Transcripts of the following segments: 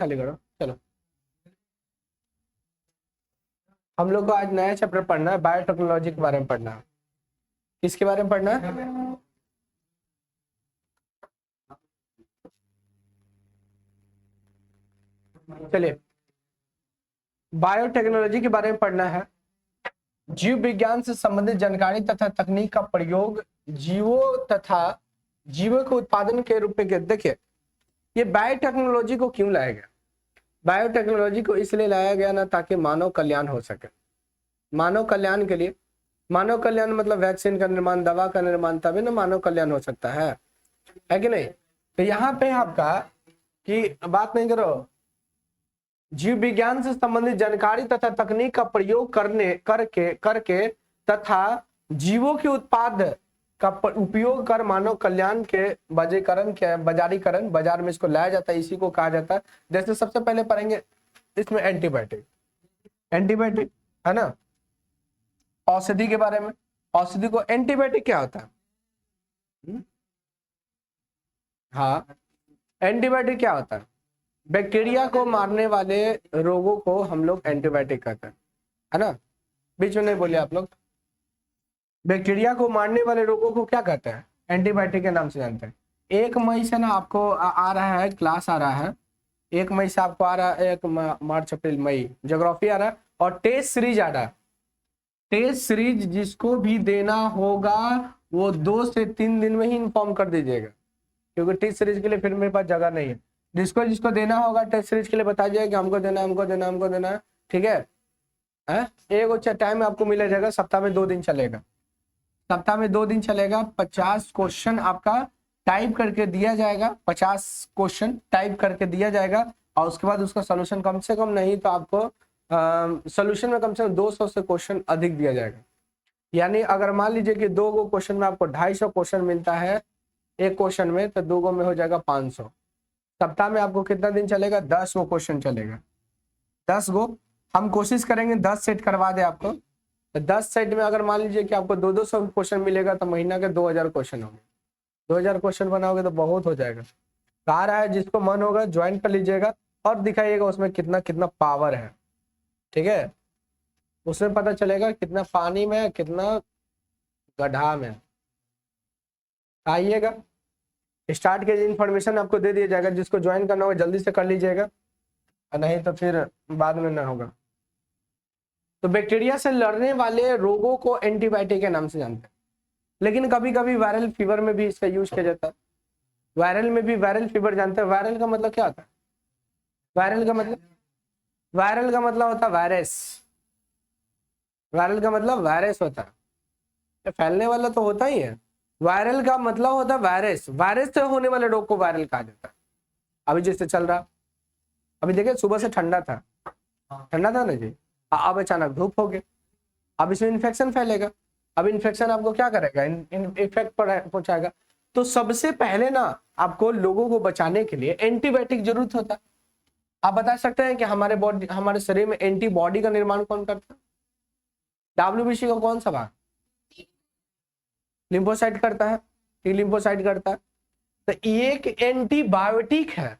खाली करो। चलो, हम लोग को आज नया चैप्टर पढ़ना है, बायोटेक्नोलॉजी के बारे में पढ़ना है। किसके बारे में पढ़ना है? चलिए, बायोटेक्नोलॉजी के बारे में पढ़ना है। जीव विज्ञान से संबंधित जानकारी तथा तकनीक का प्रयोग जीवों तथा जीवों के उत्पादन के रूप में। देखिए, ये बायोटेक्नोलॉजी को क्यों लाया गया? बायोटेक्नोलॉजी को इसलिए लाया गया ना ताकि मानव कल्याण हो सके। मानव कल्याण के लिए, मानव कल्याण मतलब वैक्सीन का निर्माण, दवा का निर्माण, तभी ना मानव कल्याण हो सकता है कि नहीं? तो यहाँ पे आपका कि बात नहीं करो, जीव विज्ञान से संबंधित जानकारी तथा तकनीक का प्रयोग करके तथा जीवों के उत्पाद का उपयोग कर मानव कल्याण के बाजारीकरण, बाजार में इसको लाया जाता है, इसी को कहा जाता है। जैसे सबसे पहले पढ़ेंगे इसमें एंटीबायोटिक है ना, औषधि के बारे में। औषधि को एंटीबायोटिक क्या होता है? हाँ, एंटीबायोटिक क्या होता है? बैक्टीरिया को मारने वाले रोगों को हम लोग एंटीबायोटिक कहते हैं, है ना? बीच में नहीं बोलिए आप लोग। बैक्टीरिया को मारने वाले रोगों को क्या कहते हैं? एंटीबायोटिक के नाम से जानते हैं। 1 मई से ना आपको आ रहा है, क्लास आ रहा है। 1 मई से आपको आ रहा है, 1 मार्च अप्रैल मई ज्योग्राफी आ रहा है, और टेस्ट सीरीज आ रहा है। टेस्ट सीरीज जिसको भी देना होगा वो 2 से 3 दिन में ही इन्फॉर्म कर दीजिएगा, क्योंकि टेस्ट सीरीज के लिए फिर मेरे पास जगह नहीं है। जिसको देना होगा टेस्ट सीरीज के लिए बता जाइए कि हमको देना है, ठीक है? एक अच्छा टाइम आपको मिल जाएगा, सप्ताह में 2 दिन चलेगा। 50 क्वेश्चन आपका टाइप करके दिया जाएगा, 50 क्वेश्चन टाइप करके दिया जाएगा, और उसके बाद उसका सोल्यूशन कम से कम नहीं तो आपको सोल्यूशन में कम से कम 200 से क्वेश्चन अधिक दिया जाएगा। यानी अगर मान लीजिए कि 2 गो क्वेश्चन में आपको 250 क्वेश्चन मिलता है एक क्वेश्चन में, तो 2 गो में हो जाएगा 500। सप्ताह में आपको कितना दिन चलेगा? 10 गो क्वेश्चन चलेगा। 10 गो हम कोशिश करेंगे 10 सेट करवा दे आपको। तो 10 सेट में अगर मान लीजिए कि आपको 200 क्वेश्चन मिलेगा, तो महीना के 2000 क्वेश्चन होंगे। 2000 क्वेश्चन बनाओगे तो बहुत हो जाएगा। कहा रहा है जिसको मन होगा ज्वाइन कर लीजिएगा और दिखाइएगा उसमें कितना कितना पावर है, ठीक है? उसमें पता चलेगा कितना पानी में, कितना गड्ढा में। आइएगा, स्टार्ट के इन्फॉर्मेशन आपको दे दिया जाएगा। जिसको ज्वाइन करना होगा जल्दी से कर लीजिएगा, नहीं तो फिर बाद में ना होगा। तो बैक्टीरिया से लड़ने वाले रोगों को एंटीबायोटिक के नाम से जानते हैं, लेकिन कभी कभी वायरल फीवर में भी इसका यूज किया जाता है। वायरल फीवर जानते हैं? वायरल का मतलब क्या होता है? वायरल का मतलब होता है वायरस। वायरल का मतलब वायरस होता है, फैलने वाला तो होता ही है। वायरल का मतलब होता है वायरस। वायरस से होने वाले रोग को वायरल कहा जाता है। अभी जैसे चल रहा, अभी देखिए सुबह से ठंडा था ना जी, अब अचानक धूप हो गया, अब इसमें इन्फेक्शन फैलेगा। अब इन्फेक्शन आपको क्या करेगा? इफेक्ट पहुंचाएगा। तो सबसे पहले ना आपको लोगों को बचाने के लिए एंटीबायोटिक जरूरत होता है। आप बता सकते हैं कि हमारे शरीर में एंटीबॉडी का निर्माण कौन करता है? डब्ल्यूबीसी का कौन सा भाग? लिम्फोसाइट करता है, टी लिम्फोसाइट करता है। तो एक एंटीबायोटिक है,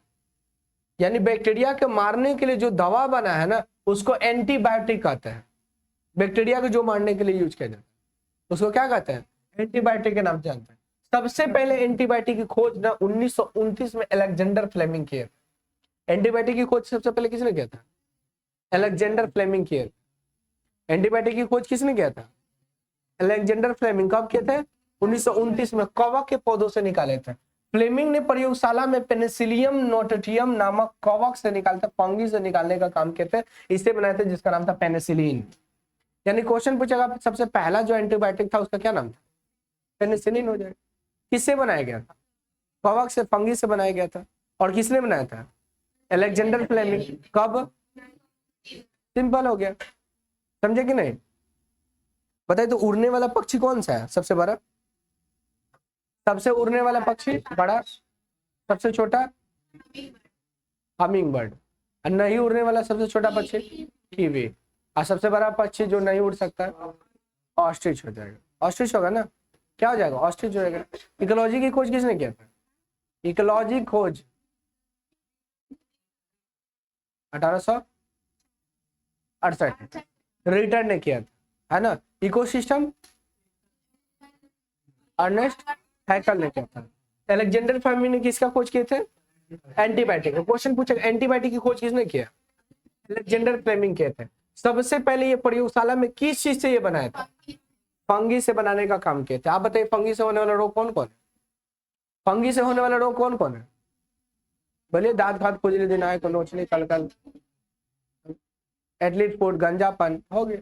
यानी बैक्टीरिया के मारने के लिए जो दवा बना है ना, उसको एंटीबायोटिक कहते हैं। बैक्टीरिया को जो मारने के लिए यूज किया जाता है उसको क्या कहते हैं? एंटीबायोटिक के नाम से जानते हैं। सबसे पहले एंटीबायोटिक की खोज ना 1929 में अलेक्जेंडर फ्लेमिंग किया। एंटीबायोटिक की खोज सबसे पहले किसने किया था? अलेक्जेंडर फ्लेमिंग किया। एंटीबायोटिक की खोज किसने किया था? Alexander Fleming. कब किए थे? 1929 में। कवक के पौधों से निकाले थे। फ्लेमिंग ने प्रयोगशाला में पेनिसिलियम नोटेटियम नामक कवक से निकालते, फंगी से निकालने का काम किए थे। इसे बनाए थे जिसका नाम था पेनिसिलिन। यानी क्वेश्चन पूछेगा सबसे पहला जो एंटीबायोटिक था उसका क्या नाम था? पेनिसिलिन हो जाएगा। किससे बनाया गया था? कवक से, फंगी से बनाया गया था। और किसने बनाया था? Alexander Fleming. कब? सिंपल हो गया, समझे कि नहीं? बताइए तो उड़ने वाला पक्षी कौन सा है सबसे बड़ा? सबसे उड़ने वाला पक्षी बड़ा, सबसे छोटा हमिंग बर्ड। और नहीं उड़ने वाला सबसे छोटा पक्षी कीवी। और सबसे बड़ा पक्षी जो नहीं उड़ सकता है ऑस्ट्रिच हो जाएगा। ऑस्ट्रिच होगा ना, क्या हो जाएगा? ऑस्ट्रिच हो जाएगा। इकोलॉजी की खोज किसने किया था? इकोलॉजी खोज 1868 रिटर्न ने किया था, है ना। इकोसिस्टम अर्नेस्ट हैकल ने किया था। अलेक्जेंडर फ्लेमिंग ने किसका खोज किए थे? एंटीबायोटिक। क्वेश्चन पूछेगा एंटीबायोटिक की खोज किसने किया? अलेक्जेंडर फ्लेमिंग किए थे। सबसे पहले ये प्रयोगशाला में किस चीज से ये बनाया था? फंगी से बनाने का काम किए थे। आप बताइए फंगी से होने वाला रोग कौन कौन है? फंगी से होने वाला रोग कौन कौन है? बोलिए। दांत घात, खुजली, दिनाय को नोचनी, कलकल, एथलीट फूड, गंजापन, हो गया।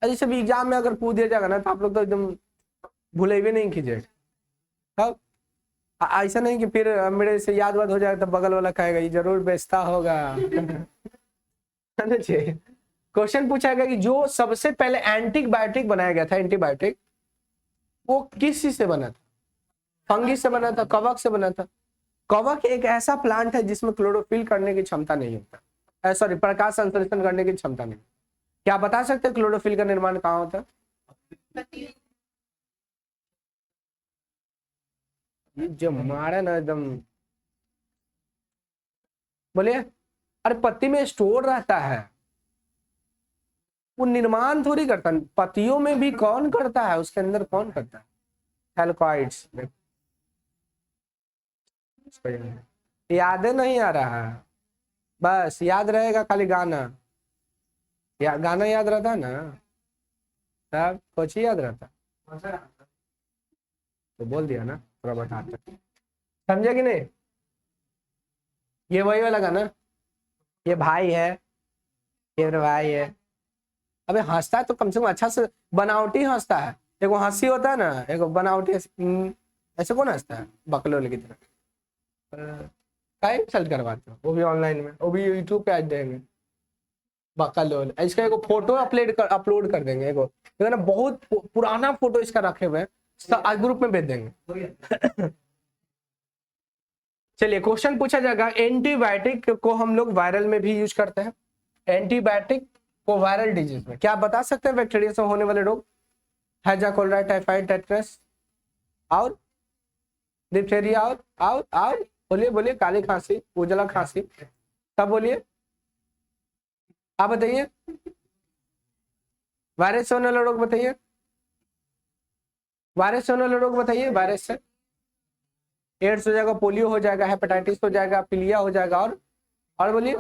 अरे सब एग्जाम में अगर पूछ दिया जाएगा ना तो आप लोग तो एकदम भूले भी नहीं कीजिएगा। अब ऐसा नहीं कि फिर मेरे से याद वाद हो जाएगा तो बगल वाला कहेगा ये जरूर बेचता होगा। क्वेश्चन पूछा गया कि जो सबसे पहले एंटीबायोटिक बनाया गया था, एंटीबायोटिक, वो किस चीज से बना था? फंगी से बना था, कवक से बना था। कवक एक ऐसा प्लांट है जिसमें क्लोरोफिल करने की क्षमता नहीं होता, सॉरी प्रकाश संश्लेषण करने की क्षमता नहीं। क्या बता सकते हैं क्लोरोफिल का निर्माण कहाँ होता है? जो मारे ना एकदम, बोलिए। अरे पत्ती में स्टोर रहता है, वो निर्माण थोड़ी करता है। पत्तियों में भी कौन करता है? उसके अंदर कौन करता है? हेलकॉइड्स। याद नहीं आ रहा है, बस याद रहेगा खाली गाना। गाना याद रहता है ना, तब कुछ ही याद रहता। तो बोल दिया ना, थोड़ा बताते। समझे कि नहीं? ये वही वाला गाना, ये भाई है, ये मेरा भाई है। अबे हंसता है तो कम से कम अच्छा से बनावटी हंसता है। देखो हंसी होता है ना, एक बनावटी ऐसे कौन हंसता है बकलोल की तरह? काय सर्च करवाते हो, वो भी ऑनलाइन में, वो भी यूट्यूब पे आज देंगे बकलोल। इसका एक फोटो अपलोड कर देंगे। एक ना बहुत पुराना फोटो इसका रखे हुए हैं, ग्रुप में भेज देंगे। चलिए क्वेश्चन पूछा जाएगा, एंटीबायोटिक को हम लोग वायरल में भी यूज करते हैं। एंटीबायोटिक को वायरल डिजीज में क्या बता सकते हैं? बैक्टीरिया से होने वाले रोग, हैजा, कोलेरा, टाइफाइड, टेटनस और डिप्थेरिया और बोलिए बोलिए, काली खांसी, उजला खांसी, सब बोलिए। आप बताइए वायरस से होने वाला रोग, बताइए वायरस से होने वाला रोग, बताइए। वायरस से एड्स हो जाएगा, पोलियो हो जाएगा, हेपेटाइटिस हो जाएगा, पीलिया हो जाएगा, और बोलिए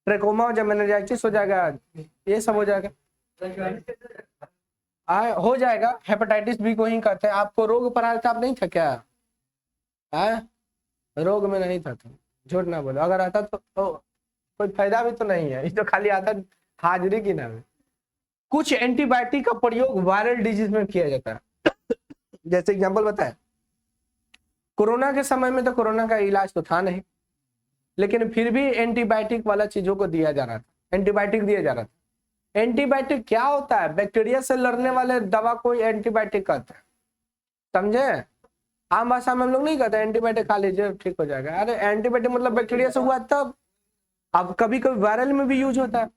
ट्रेकोमा हो जाएगा, मेनिंजाइटिस हो जाएगा, ये सब हो जाएगा। हो जाएगा। हेपेटाइटिस बी को ही कहते हैं। आपको रोग पर आया था, आप नहीं था क्या? रोग में नहीं था तो झूठ ना बोलो। अगर आता तो कोई फायदा भी तो नहीं है, ये तो खाली आता हाजिरी की नाम है। कुछ एंटीबायोटिक का प्रयोग वायरल डिजीज में किया जाता है। जैसे एग्जांपल बताए, कोरोना के समय में तो कोरोना का इलाज तो था नहीं, लेकिन फिर भी एंटीबायोटिक वाला चीजों को दिया जा रहा था, एंटीबायोटिक दिया जा रहा था। एंटीबायोटिक क्या होता है? बैक्टीरिया से लड़ने वाले दवा को एंटीबायोटिक कहते हैं, समझे? आम भाषा में हम लोग नहीं कहते एंटीबायोटिक खा लीजिए ठीक हो जाएगा। अरे एंटीबायोटिक मतलब बैक्टीरिया से हुआ तब। अब कभी कभी वायरल में भी यूज होता है,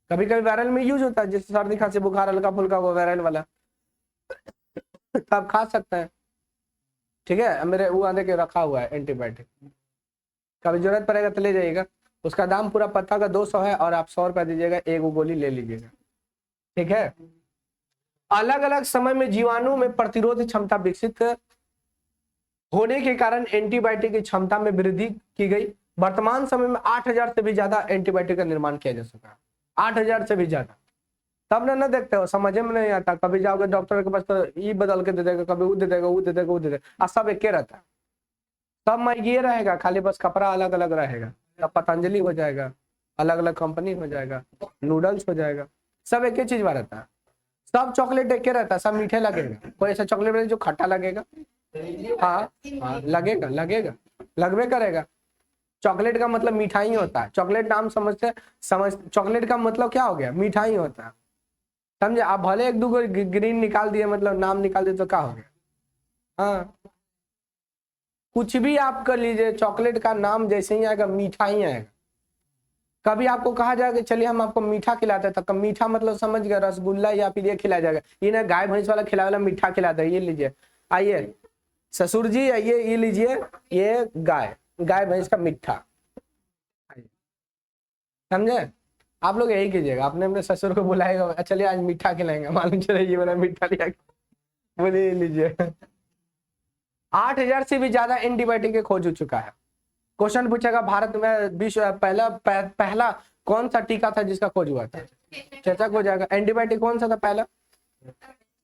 कभी कभी वायरल में यूज होता है, जैसे सर्दी खांसी बुखार हल्का फुल्का वो वायरल वाला, आप खा सकते हैं। ठीक है, मेरे वो आने के रखा हुआ है एंटीबायोटिक, कभी जरूरत पड़ेगा तो ले जाइएगा। उसका दाम पूरा पत्ता का 200 है और आप 100 रुपया दीजिएगा, एक गोली ले लीजिएगा। ठीक है। अलग अलग समय में जीवाणु में प्रतिरोध क्षमता विकसित होने के कारण एंटीबायोटिक की क्षमता में वृद्धि की गई। वर्तमान समय में 8000 से भी ज्यादा एंटीबायोटिक का निर्माण किया जा सका, 8000 से भी ज्यादा। तब ना देखते हो, समझ में नहीं आता। कभी जाओगे डॉक्टर के पास तो ये बदल के दे देगा, कभी वो दे देगा, वो दे देगा, वो दे देगा, सब एक रहता है। सब में ये रहेगा, खाली बस कपड़ा अलग अलग रहेगा। अब पतंजलि हो जाएगा, अलग अलग कंपनी हो जाएगा, नूडल्स हो जाएगा, सब एक ही चीज में रहता है। सब चॉकलेट एक रहता है, सब मीठे लगेगा। कोई ऐसा चॉकलेट जो खट्टा लगेगा? हाँ लगेगा, लगबे करेगा। चॉकलेट का मतलब मिठाई होता है। चॉकलेट नाम समझ चॉकलेट का मतलब क्या हो गया? मिठाई होता है, समझे? आप भले एक दो ग्रीन निकाल दिए, मतलब नाम निकाल दिए तो क्या हो गया? हाँ, कुछ भी आप कर लीजिए, चॉकलेट का नाम जैसे ही आएगा मीठा ही आएगा। कभी आपको कहा जाएगा चलिए हम आपको मीठा खिलाते हैं, तो मीठा मतलब समझ गया रसगुल्ला या फिर ये खिलाया जाएगा। ये ना गाय भैंस वाला खिलाया वाला मीठा खिलाता है, ये लीजिए, आइए ससुर जी आइए, ये लीजिए, ये गाय भैंस का मीठा। समझे? आप लोग यही कीजिएगा, आपने अपने ससुर को बुलाएगा, चलिए आज मीठा खिलाएंगे, मालूम चले ये वाला मीठा लिया, बोले लीजिए। 8000 से भी ज्यादा एंटीबायोटिक की खोज हो चुका है। क्वेश्चन पूछेगा भारत में विश्व पहला कौन सा टीका था जिसका खोज हुआ था? चेचक हो जाएगा। एंटीबायोटिक कौन सा था पहला?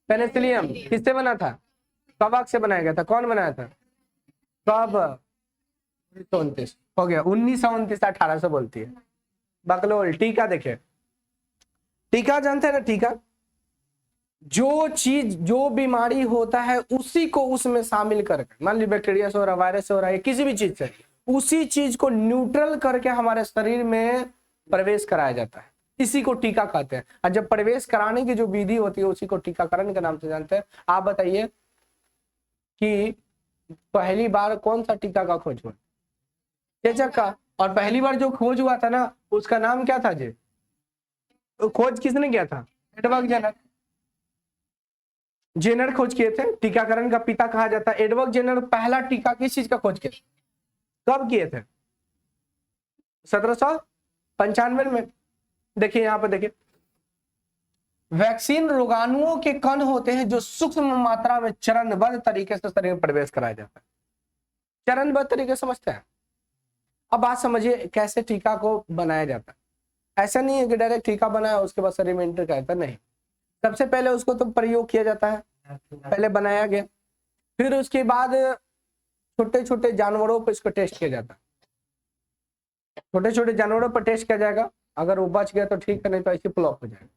पेनिसिलियम। किससे बना था? कवक से बनाया गया था। कौन बनाया था? कब? 1929 हो गया। 1929 1800 बोलती है बकलोल। टीका देखिए, टीका जानते हैं ना? टीका जो चीज, जो बीमारी होता है उसी को उसमें शामिल करके, मान लीजिए बैक्टीरिया से हो रहा, वायरस से हो रहा है, किसी भी चीज से, उसी चीज को न्यूट्रल करके हमारे शरीर में प्रवेश कराया जाता है, इसी को टीका कहते हैं। और जब प्रवेश कराने की जो विधि होती है उसी को टीकाकरण के नाम से जानते हैं। आप बताइए कि पहली बार कौन सा टीका का खोज हुआ? चेचक का। और पहली बार जो खोज हुआ था ना उसका नाम क्या था जी? खोज किसने किया था? Edward Jenner. जेनर खोज किए थे, टीकाकरण का पिता कहा जाता है। एडवर्ड जेनर पहला टीका किस चीज का खोज किया? कब किए थे? 1795 में। देखिए यहाँ पर देखिए, वैक्सीन रोगाणुओं के कण होते हैं जो सूक्ष्म मात्रा में चरणबद्ध तरीके से शरीर में प्रवेश कराया जाता है। चरणबद्ध तरीके समझते हैं? अब बात समझिए कैसे टीका को बनाया जाता है। ऐसा नहीं है कि डायरेक्ट टीका बनाया उसके बाद शरीर में एंटर करता, नहीं। सबसे पहले उसको तो प्रयोग किया जाता है, पहले बनाया गया, फिर उसके बाद छोटे छोटे जानवरों पर इसको टेस्ट किया जाता है। छोटे छोटे जानवरों पर टेस्ट किया जाएगा, अगर वो बच गया तो ठीक है, नहीं तो ऐसे फ्लॉप हो जाएगा।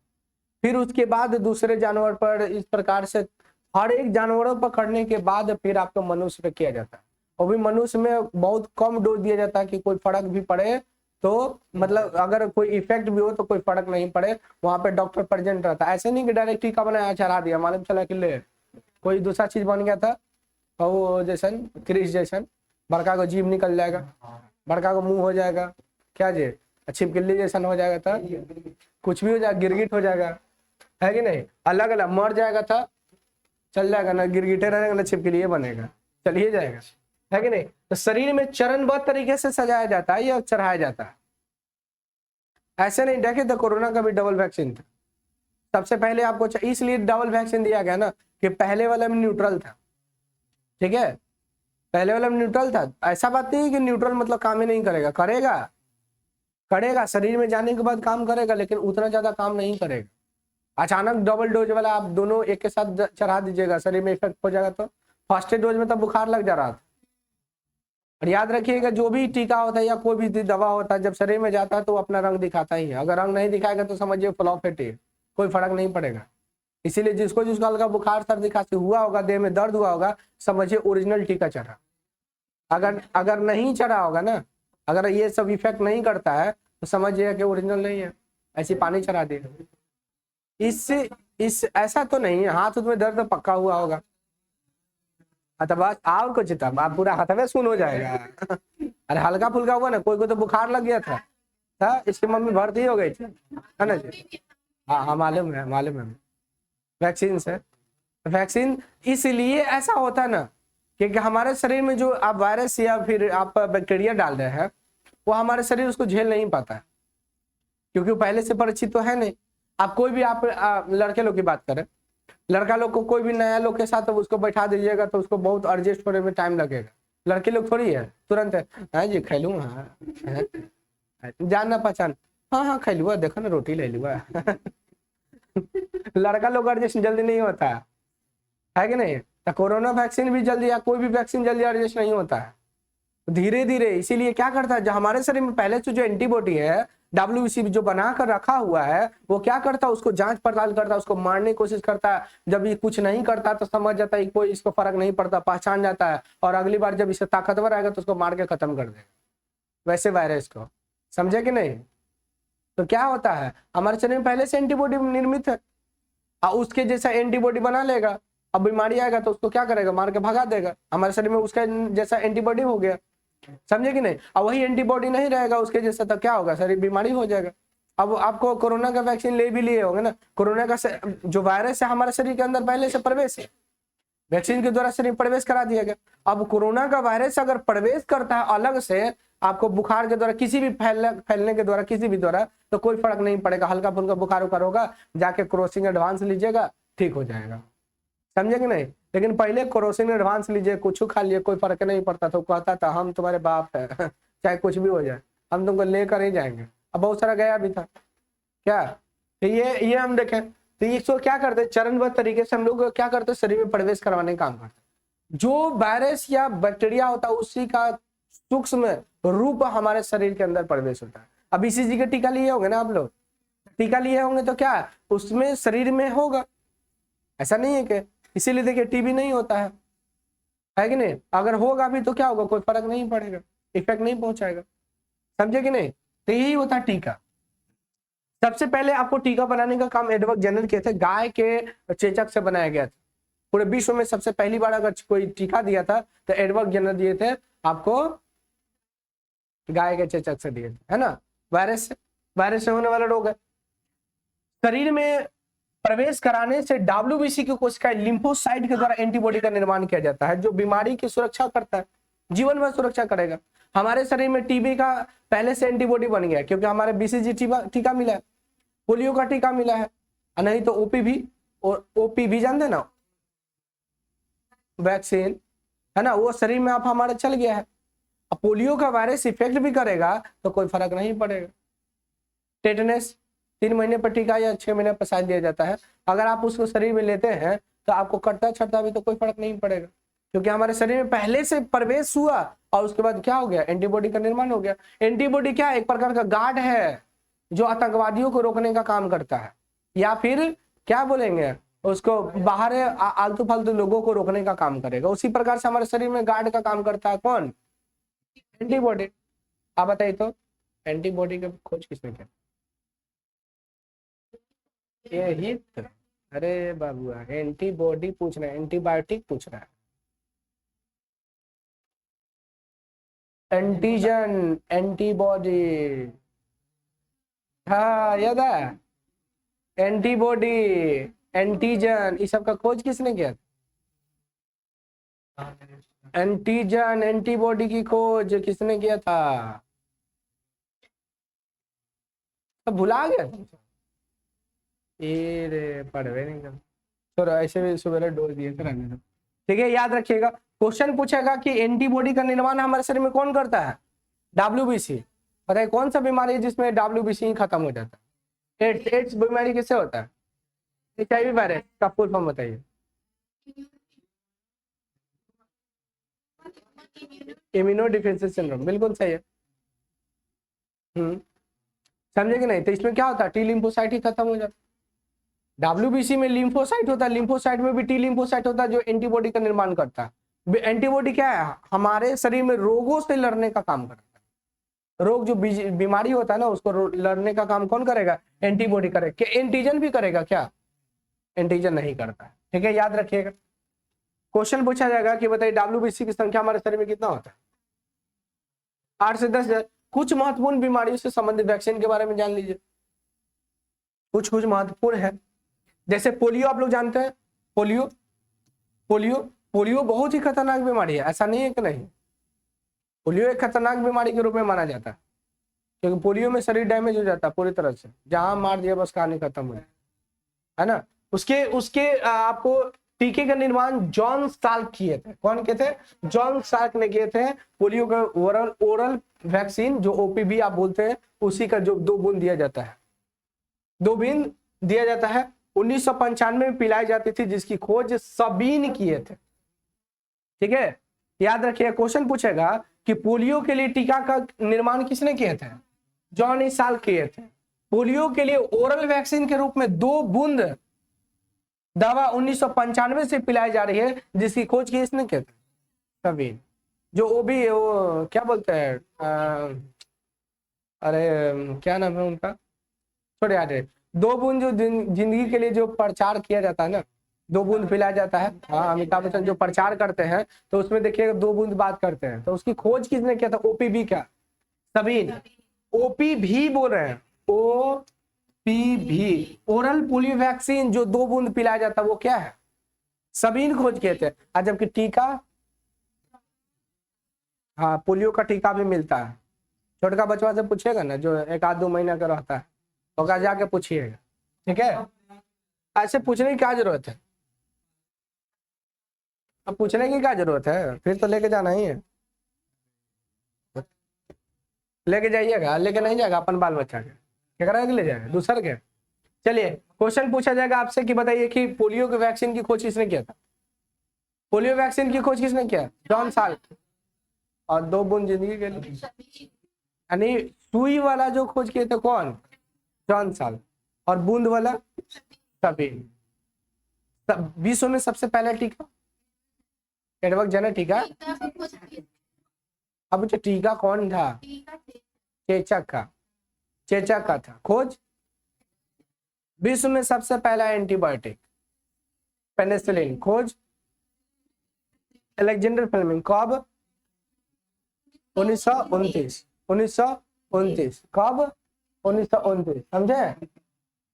फिर उसके बाद दूसरे जानवर पर, इस प्रकार से हर एक जानवरों पर करने के बाद फिर आपको मनुष्य पे किया जाता है। और भी मनुष्य में बहुत कम डोज दिया जाता है कि कोई फर्क भी पड़े तो, मतलब अगर कोई इफेक्ट भी हो तो कोई फर्क नहीं पड़े, वहां पे डॉक्टर प्रेजेंट रहता है। ऐसे नहीं कि डायरेक्ट टीका बनाया चढ़ा दिया, मालूम चला कि ले कोई दूसरा चीज बन गया था, और वो जैसन क्रिस जैसन बड़का को जीभ निकल जाएगा, बड़का को मुंह हो जाएगा, क्या जी छिपकली जैसन हो जाएगा था, कुछ भी हो जाएगा, गिरगिट हो जाएगा, है कि नहीं? अलग अलग मर जाएगा था, चल जाएगा ना, गिरगिटे रहेगा ना छिपकली बनेगा, चलिए जाएगा, है कि नहीं? तो शरीर में चरणबद्ध तरीके से सजाया जाता है या चढ़ाया जाता है। ऐसे नहीं देखे तो कोरोना का भी डबल वैक्सीन था। सबसे पहले आपको इसलिए डबल वैक्सीन दिया गया ना कि पहले वाला में न्यूट्रल था, ठीक है? पहले वाला में न्यूट्रल था। ऐसा बात नहीं है कि न्यूट्रल मतलब काम ही नहीं करेगा, करेगा, करेगा, शरीर में जाने के बाद काम करेगा, लेकिन उतना ज्यादा काम नहीं करेगा। अचानक डबल डोज वाला आप दोनों एक के साथ चढ़ा दीजिएगा, शरीर में इफेक्ट हो जाएगा। तो फर्स्ट डोज में तो बुखार लग जा रहा था। और याद रखिएगा जो भी टीका होता है या कोई भी दवा होता है जब शरीर में जाता है तो वो अपना रंग दिखाता ही है। अगर रंग नहीं दिखाएगा तो समझिए फ्लॉप है, कोई फर्क नहीं पड़ेगा। इसीलिए जिसको जिसको हल्का बुखार सर्दी खांसी हुआ होगा, देह में दर्द हुआ होगा, समझिए ओरिजिनल टीका चढ़ा। अगर नहीं चढ़ा होगा ना, अगर ये सब इफेक्ट नहीं करता है तो समझिए कि ओरिजिनल नहीं है, ऐसी पानी चढ़ा दिए। इस ऐसा तो नहीं है, हाथ में दर्द पक्का हुआ होगा अथवा और कुछ था, आप पूरा हाथ में सुन हो जाएगा। अरे हल्का फुल्का हुआ ना, कोई को तो बुखार लग गया था इसकी मम्मी भर्ती हो गई थी, है ना जी? हाँ मालूम है, मालूम है। वैक्सीन से, वैक्सीन इसलिए ऐसा होता है ना क्योंकि हमारे शरीर में जो आप वायरस या फिर आप बैक्टीरिया डाल रहे हैं वो हमारे शरीर उसको झेल नहीं पाता है, क्योंकि वो पहले से परिचित तो है नहीं। आप कोई भी आप लड़के लोग की बात करें, लड़का लोग को कोई भी नया लोग के साथ उसको बैठा दीजिएगा तो उसको बहुत एडजस्ट होने में टाइम लगेगा। लड़के लोग थोड़ी है तुरंत है जी खेलू, हाँ जानना पहचान, हाँ हाँ खेलुआ, देखो ना रोटी ले लुआ। लड़का लोग एडजस्ट जल्दी नहीं होता है कि नहीं? तो कोरोना वैक्सीन भी जल्दी या कोई भी वैक्सीन जल्दी एडजस्ट नहीं होता है, धीरे धीरे। इसीलिए क्या करता है, जो हमारे शरीर में पहले से जो एंटीबॉडी है WBC जो बना कर रखा हुआ है वो क्या करता है, उसको जांच पड़ताल करता है, उसको मारने की कोशिश करता है। जब ये कुछ नहीं करता तो समझ जाता है कोई इसको फर्क नहीं पड़ता, पहचान जाता है, और अगली बार जब इसे ताकतवर आएगा तो उसको मार के खत्म कर देगा। वैसे वायरस को समझे कि नहीं? तो क्या होता है, हमारे शरीर में पहले से एंटीबॉडी निर्मित है, उसके जैसा एंटीबॉडी बना लेगा, अब बीमारी आएगा तो उसको क्या करेगा, मार के भगा देगा। हमारे शरीर में उसका जैसा एंटीबॉडी हो गया, समझे कि नहीं? अब वही एंटीबॉडी नहीं रहेगा उसके जैसा तो क्या होगा, शरीर बीमारी हो जाएगा। अब आपको कोरोना का वैक्सीन ले भी लिए होंगे ना, कोरोना का जो वायरस है हमारे शरीर के अंदर पहले से प्रवेश है, वैक्सीन के द्वारा शरीर प्रवेश करा दिया गया। अब कोरोना का वायरस अगर प्रवेश करता है अलग से आपको बुखार के द्वारा किसी भी फैलने के द्वारा किसी भी द्वारा तो कोई फर्क नहीं पड़ेगा, हल्का फुल्का बुखार उखार होगा, जाके क्रोसिन एडवांस लीजिएगा, ठीक हो जाएगा, समझे कि नहीं। लेकिन पहले क्रोसिन एडवांस लीजिए, कुछ खा लिए, कोई फर्क नहीं पड़ता, तो कहता था हम तुम्हारे बाप है चाहे कुछ भी हो जाए हम तुमको लेकर ही जाएंगे। अब बहुत सारा गया भी था क्या, तो ये हम देखें तो इसको क्या करते, चरणबद्ध तरीके से हम लोग क्या करते, शरीर में प्रवेश करवाने का काम करते। जो वायरस या बैक्टीरिया होता है उसी का सूक्ष्म रूप हमारे शरीर के अंदर प्रवेश होता है। अब BCG का टीका लिए होंगे ना आप लोग, टीका लिए होंगे तो क्या उसमें शरीर में होगा, ऐसा नहीं है कि, इसीलिए देखिए टीबी नहीं होता है कि नहीं, अगर होगा भी तो क्या होगा, कोई फर्क नहीं पड़ेगा, इफेक्ट नहीं पहुंचाएगा, समझे कि नहीं। तो यही होता है टीका। सबसे पहले आपको टीका बनाने का काम एडवर्ड जेनर किए थे, गाय के चेचक से बनाया गया था। पूरे विश्व में सबसे पहली बार अगर कोई टीका दिया था तो एडवर्ड जेनर दिए थे आपको, गाय के चेचक से दिए थे, है ना। वायरस से होने वाला रोग है। शरीर में प्रवेश कराने से WBC की कोशिका लिम्फोसाइट के द्वारा एंटीबॉडी का निर्माण किया जाता है, जो बीमारी की सुरक्षा करता है, जीवन भर सुरक्षा करेगा। हमारे शरीर में टीबी का पहले से एंटीबॉडी बन गया क्योंकि हमारे BCG टीका मिला है, पोलियो का टीका मिला है, नहीं तो OPV जानते ना, वैक्सीन, है ना, वो शरीर में आप हमारे चल गया है। अब पोलियो का वायरस इफेक्ट भी करेगा तो कोई फर्क नहीं पड़ेगा। टेटनस 3 महीने पर टीका या 6 महीने पर शायद दिया जाता है, अगर आप उसको शरीर में लेते हैं तो आपको कटता छटता भी तो कोई फर्क नहीं पड़ेगा, क्योंकि हमारे शरीर में पहले से प्रवेश हुआ और उसके बाद क्या हो गया, एंटीबॉडी का निर्माण हो गया। एंटीबॉडी क्या है, एक प्रकार का गार्ड है जो आतंकवादियों को रोकने का काम करता है, या फिर क्या बोलेंगे उसको, बाहर आलतू फालतू लोगों को रोकने का काम करेगा। उसी प्रकार से हमारे शरीर में गार्ड का काम करता है कौन, एंटीबॉडी। आप बताइए तो एंटीबॉडी की खोज किसने किया, यही तो। अरे बाबुआ एंटीबॉडी पूछ रहे हैं, एंटीबायोटिक पूछ रहा है, एंटीजन एंटीबॉडी, हाँ याद है, एंटीबॉडी एंटीजन, इस सब का खोज किसने किया, एंटीजन एंटीबॉडी की खोज किसने किया था, तो भुला गया तुमसे, ये रे पढ़वे नहीं कर, तो ऐसे भी सुबह डोज दिए थे रहने दो, ठीक है। याद रखिएगा क्वेश्चन पूछेगा कि एंटीबॉडी का निर्माण हमारे शरीर में कौन करता है, WBC। बताइए कौन सा बीमारी है जिसमें WBC ही खत्म हो जाता है, एड्स बीमारी किससे होता है, HIV वायरस का फुल फॉर्म बताइए, इम्यूनो डिफिशिएंसी सिंड्रोम, बिल्कुल सही है। समझे कि नहीं। तो इसमें क्या होता है, टी लिम्फोसाइट ही खत्म हो जाता है। WBC में लिम्फोसाइट होता है, लिम्फोसाइट में भी टी लिम्फोसाइट होता है जो एंटीबॉडी का निर्माण करता है। एंटीबॉडी क्या है, हमारे शरीर में रोगों से लड़ने का काम करता है। रोग जो बीमारी होता है ना उसको लड़ने का काम कौन करेगा, एंटीबॉडी करेगा। क्या एंटीजन भी करेगा क्या, एंटीजन नहीं करता है, ठीक है। याद रखिएगा क्वेश्चन पूछा जाएगा कि बताइए WBC की संख्या हमारे शरीर में कितना होता है, 8 से 10,000। कुछ महत्वपूर्ण बीमारियों से संबंधित वैक्सीन के बारे में जान लीजिए, कुछ महत्वपूर्ण है। जैसे पोलियो, आप लोग जानते हैं पोलियो, पोलियो बहुत ही खतरनाक बीमारी है, ऐसा नहीं है कि नहीं। पोलियो एक खतरनाक बीमारी के रूप में माना जाता है क्योंकि पोलियो में शरीर डैमेज हो जाता है पूरी तरह से, जहां मार दिया बस कहानी खत्म हो जाए, है ना। उसके आपको टीके का निर्माण जॉन साल्क किए थे। कौन किए थे, जॉन साल्क ने किए थे। पोलियो का ओरल वैक्सीन जो OPV आप बोलते हैं, उसी का जो 2 बूंद दिया जाता है, 2 बूंद दिया जाता है, 1995 में पिलाई जाती थी, जिसकी खोज सबीन किए थे, ठीक है। याद रखिए क्वेश्चन पूछेगा कि पोलियो के लिए टीका का निर्माण किसने किए थे, जॉन साल्क किए थे। पोलियो के लिए ओरल वैक्सीन के रूप में 2 बूंद दवा 1995 से पिलाई जा रही है, जिसकी खोज किसने किया था, सबीन। जो वो क्या बोलते हैं, अरे क्या नाम है उनका, छोड़े याद है। 2 बूंद जो जिंदगी के लिए जो प्रचार किया जाता है ना, 2 बूंद पिलाया जाता है। हाँ, अमिताभ बच्चन जो प्रचार करते हैं तो उसमें देखिएगा 2 बूंद बात करते हैं, तो उसकी खोज किसने किया था, OPV क्या, सबीन। OPV बोल रहे हैं, OPV ओरल पोलियो वैक्सीन जो 2 बूंद पिलाया जाता है वो क्या है, सबीन खोज किए थे। और जबकि टीका, हाँ पोलियो का टीका भी मिलता है, छोटका बचवा से पूछेगा ना, जो 1-2 महीना का रहता है, तो का जाके पूछिएगा, ठीक है। ऐसे पूछने की क्या जरूरत है, अब पूछने की क्या जरूरत है, फिर तो लेके जाना ही है, लेके जाइएगा, लेके नहीं जाएगा अपन बाल बच्चा के क्या करेगा, ले जाएगा दूसर के। चलिए क्वेश्चन पूछा जाएगा आपसे कि बताइए कि पोलियो के वैक्सीन की खोज किसने किया था? पोलियो वैक्सीन की खोज किसने किया? John Salk. और 2 बूंद जिंदगी के लिए, यानी सुई वाला जो खोज किए थे कौन? John Salk. और बूंद वाला सभी। विश्व में सबसे पहला टीका एडवर्ड जेनर टीका। अब जो टीका कौन था? चेचक का था खोज। विश्व में सबसे पहला एंटीबायोटिक पेनिसिलिन खोज अलेक्जेंडर फ्लेमिंग कब? 1929। कब? 1929।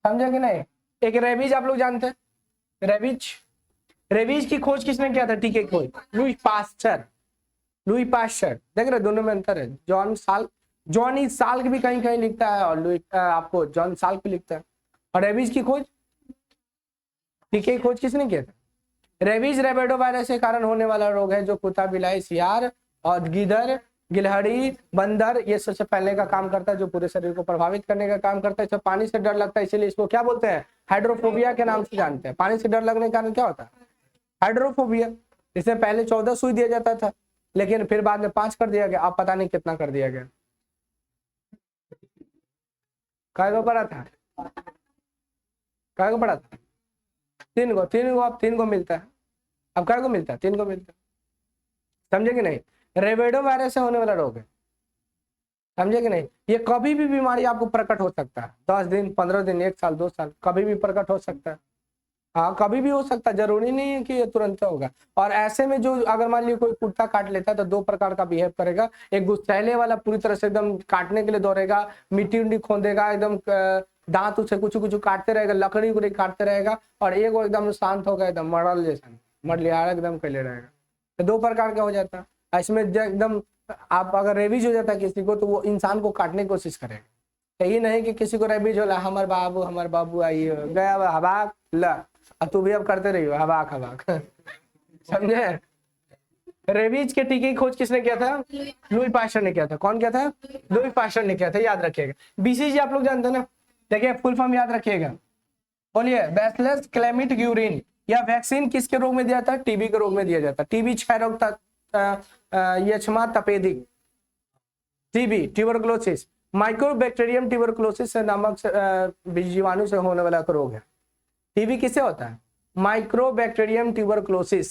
समझे कि नहीं? एक रेबीज आप लोग जानते हैं, रेबीज की खोज किसने किया था? टीके की खोज लुई पास्चर। देख रहे दोनों में अंतर है। जॉन ई साल्क भी कहीं कहीं लिखता है और आपको जॉन साल्क भी लिखता है। और रेबीज की खोज, टीके की खोज किसने किया था? रेबीज रेबेडो वायरस के कारण होने वाला रोग है जो कुत्ता, बिलाई, सियार और गिदड़, गिलहरी, बंदर ये सबसे फैलने का काम करता है, जो पूरे शरीर को प्रभावित करने का काम करता है। इससे पानी से डर लगता है, इसीलिए इसको क्या बोलते हैं? हाइड्रोफोबिया के नाम से जानते हैं। पानी से डर लगने के कारण क्या होता है? हाइड्रोफोबिया। इससे पहले 14 सुई दिया जाता था, लेकिन फिर बाद में 5 कर दिया गया। अब पता नहीं कितना कर दिया गया। काय पड़ा था? 3 को। अब 3 को मिलता है। अब काय को मिलता है? 3 को मिलता है। समझे कि नहीं? रेबेडो वायरस से होने वाला रोग है, समझे कि नहीं? ये कभी भी बीमारी आपको प्रकट हो सकता है, 10 दिन, 15 दिन, 1 साल, 2 साल, कभी भी प्रकट हो सकता है। हाँ, कभी भी हो सकता है, जरूरी नहीं है कि ये तुरंत होगा। और ऐसे में जो अगर मान लीजिए कोई कुत्ता काट लेता है तो 2 प्रकार का बिहेव करेगा। एक गुस्सैले वाला पूरी तरह से एकदम काटने के लिए दौड़ेगा, मिट्टी उट्टी खोदेगा, एकदम दांत उसे कुछ काटते रहेगा, लकड़ी को काटते रहेगा। और एक वो एकदम शांत होगा, एकदम मरल जैसा मरलियार एकदम कैले रहेगा। तो 2 प्रकार का हो जाता है। इसमें एकदम आप अगर रेबीज हो जाता है किसी को, तो वो इंसान को काटने की कोशिश करेगा। यही नहीं कि किसी को रेबीज होला, हमार बाबू आई गया हवाक ला, तू भी अब करते रही हो हवाक समझे? रेबीज के टीके की खोज किसने किया था? लुई पास्चर ने किया था। कौन किया था? लुई पास्चर ने किया था, याद रखिएगा। बीसीजी आप लोग जानते हैं ना, देखिए फुल फॉर्म याद रखिएगा, बोलिए। बैसिलस क्लेमिड-ग्यूरिन। यह वैक्सीन किसके रोग में दिया जाता है? टीबी के रोग में दिया जाता है। टीबी 6 रोग तक, यक्षमा, तपेदिक, टीबी, ट्यूबरकुलोसिस, माइक्रोबैक्टीरियम ट्यूबरकुलोसिस नामक जीवाणु से होने वाला रोग है। टीबी किससे होता है? माइक्रोबैक्टीरियम ट्यूबरकुलोसिस,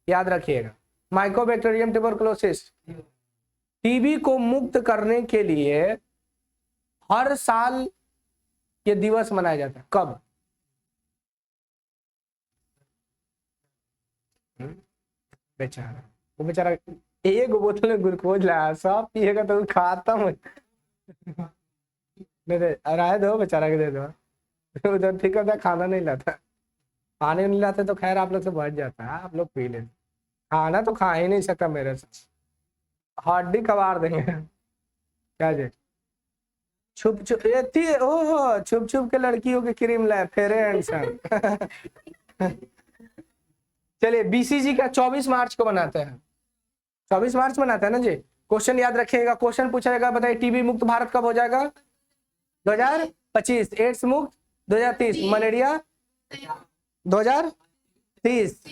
याद रखिएगा, माइक्रोबैक्टीरियम ट्यूबरकुलोसिस। टीबी को मुक्त करने के लिए हर साल ये दिवस मनाया जाता है। कब? बेचारा, वो बेचारा 1 बोतल में ग्लूकोज लाया, सब पिएगा तो खाता मत। राय दो बेचारा के, दे दो। उधर ठीक होता, खाना नहीं लाता, पानी नहीं लाते तो खैर आप लोग से बढ़ जाता है, आप लोग पी लेते। खाना तो खा ही नहीं सकता मेरे से, हड्डी कबाड़ देंगे। क्या जी? छुप छुप छुप छुप के लड़कियों के क्रीम लाए, फेयर हैंडसम। चलिए बीसीजी का 24 मार्च को बनाते हैं, 24 मार्च मनाते हैं ना जी। क्वेश्चन याद रखिएगा, क्वेश्चन पूछा जाएगा, बताइए टीबी मुक्त भारत कब हो जाएगा? 2025। एड्स मुक्त 2030। मलेरिया 2030।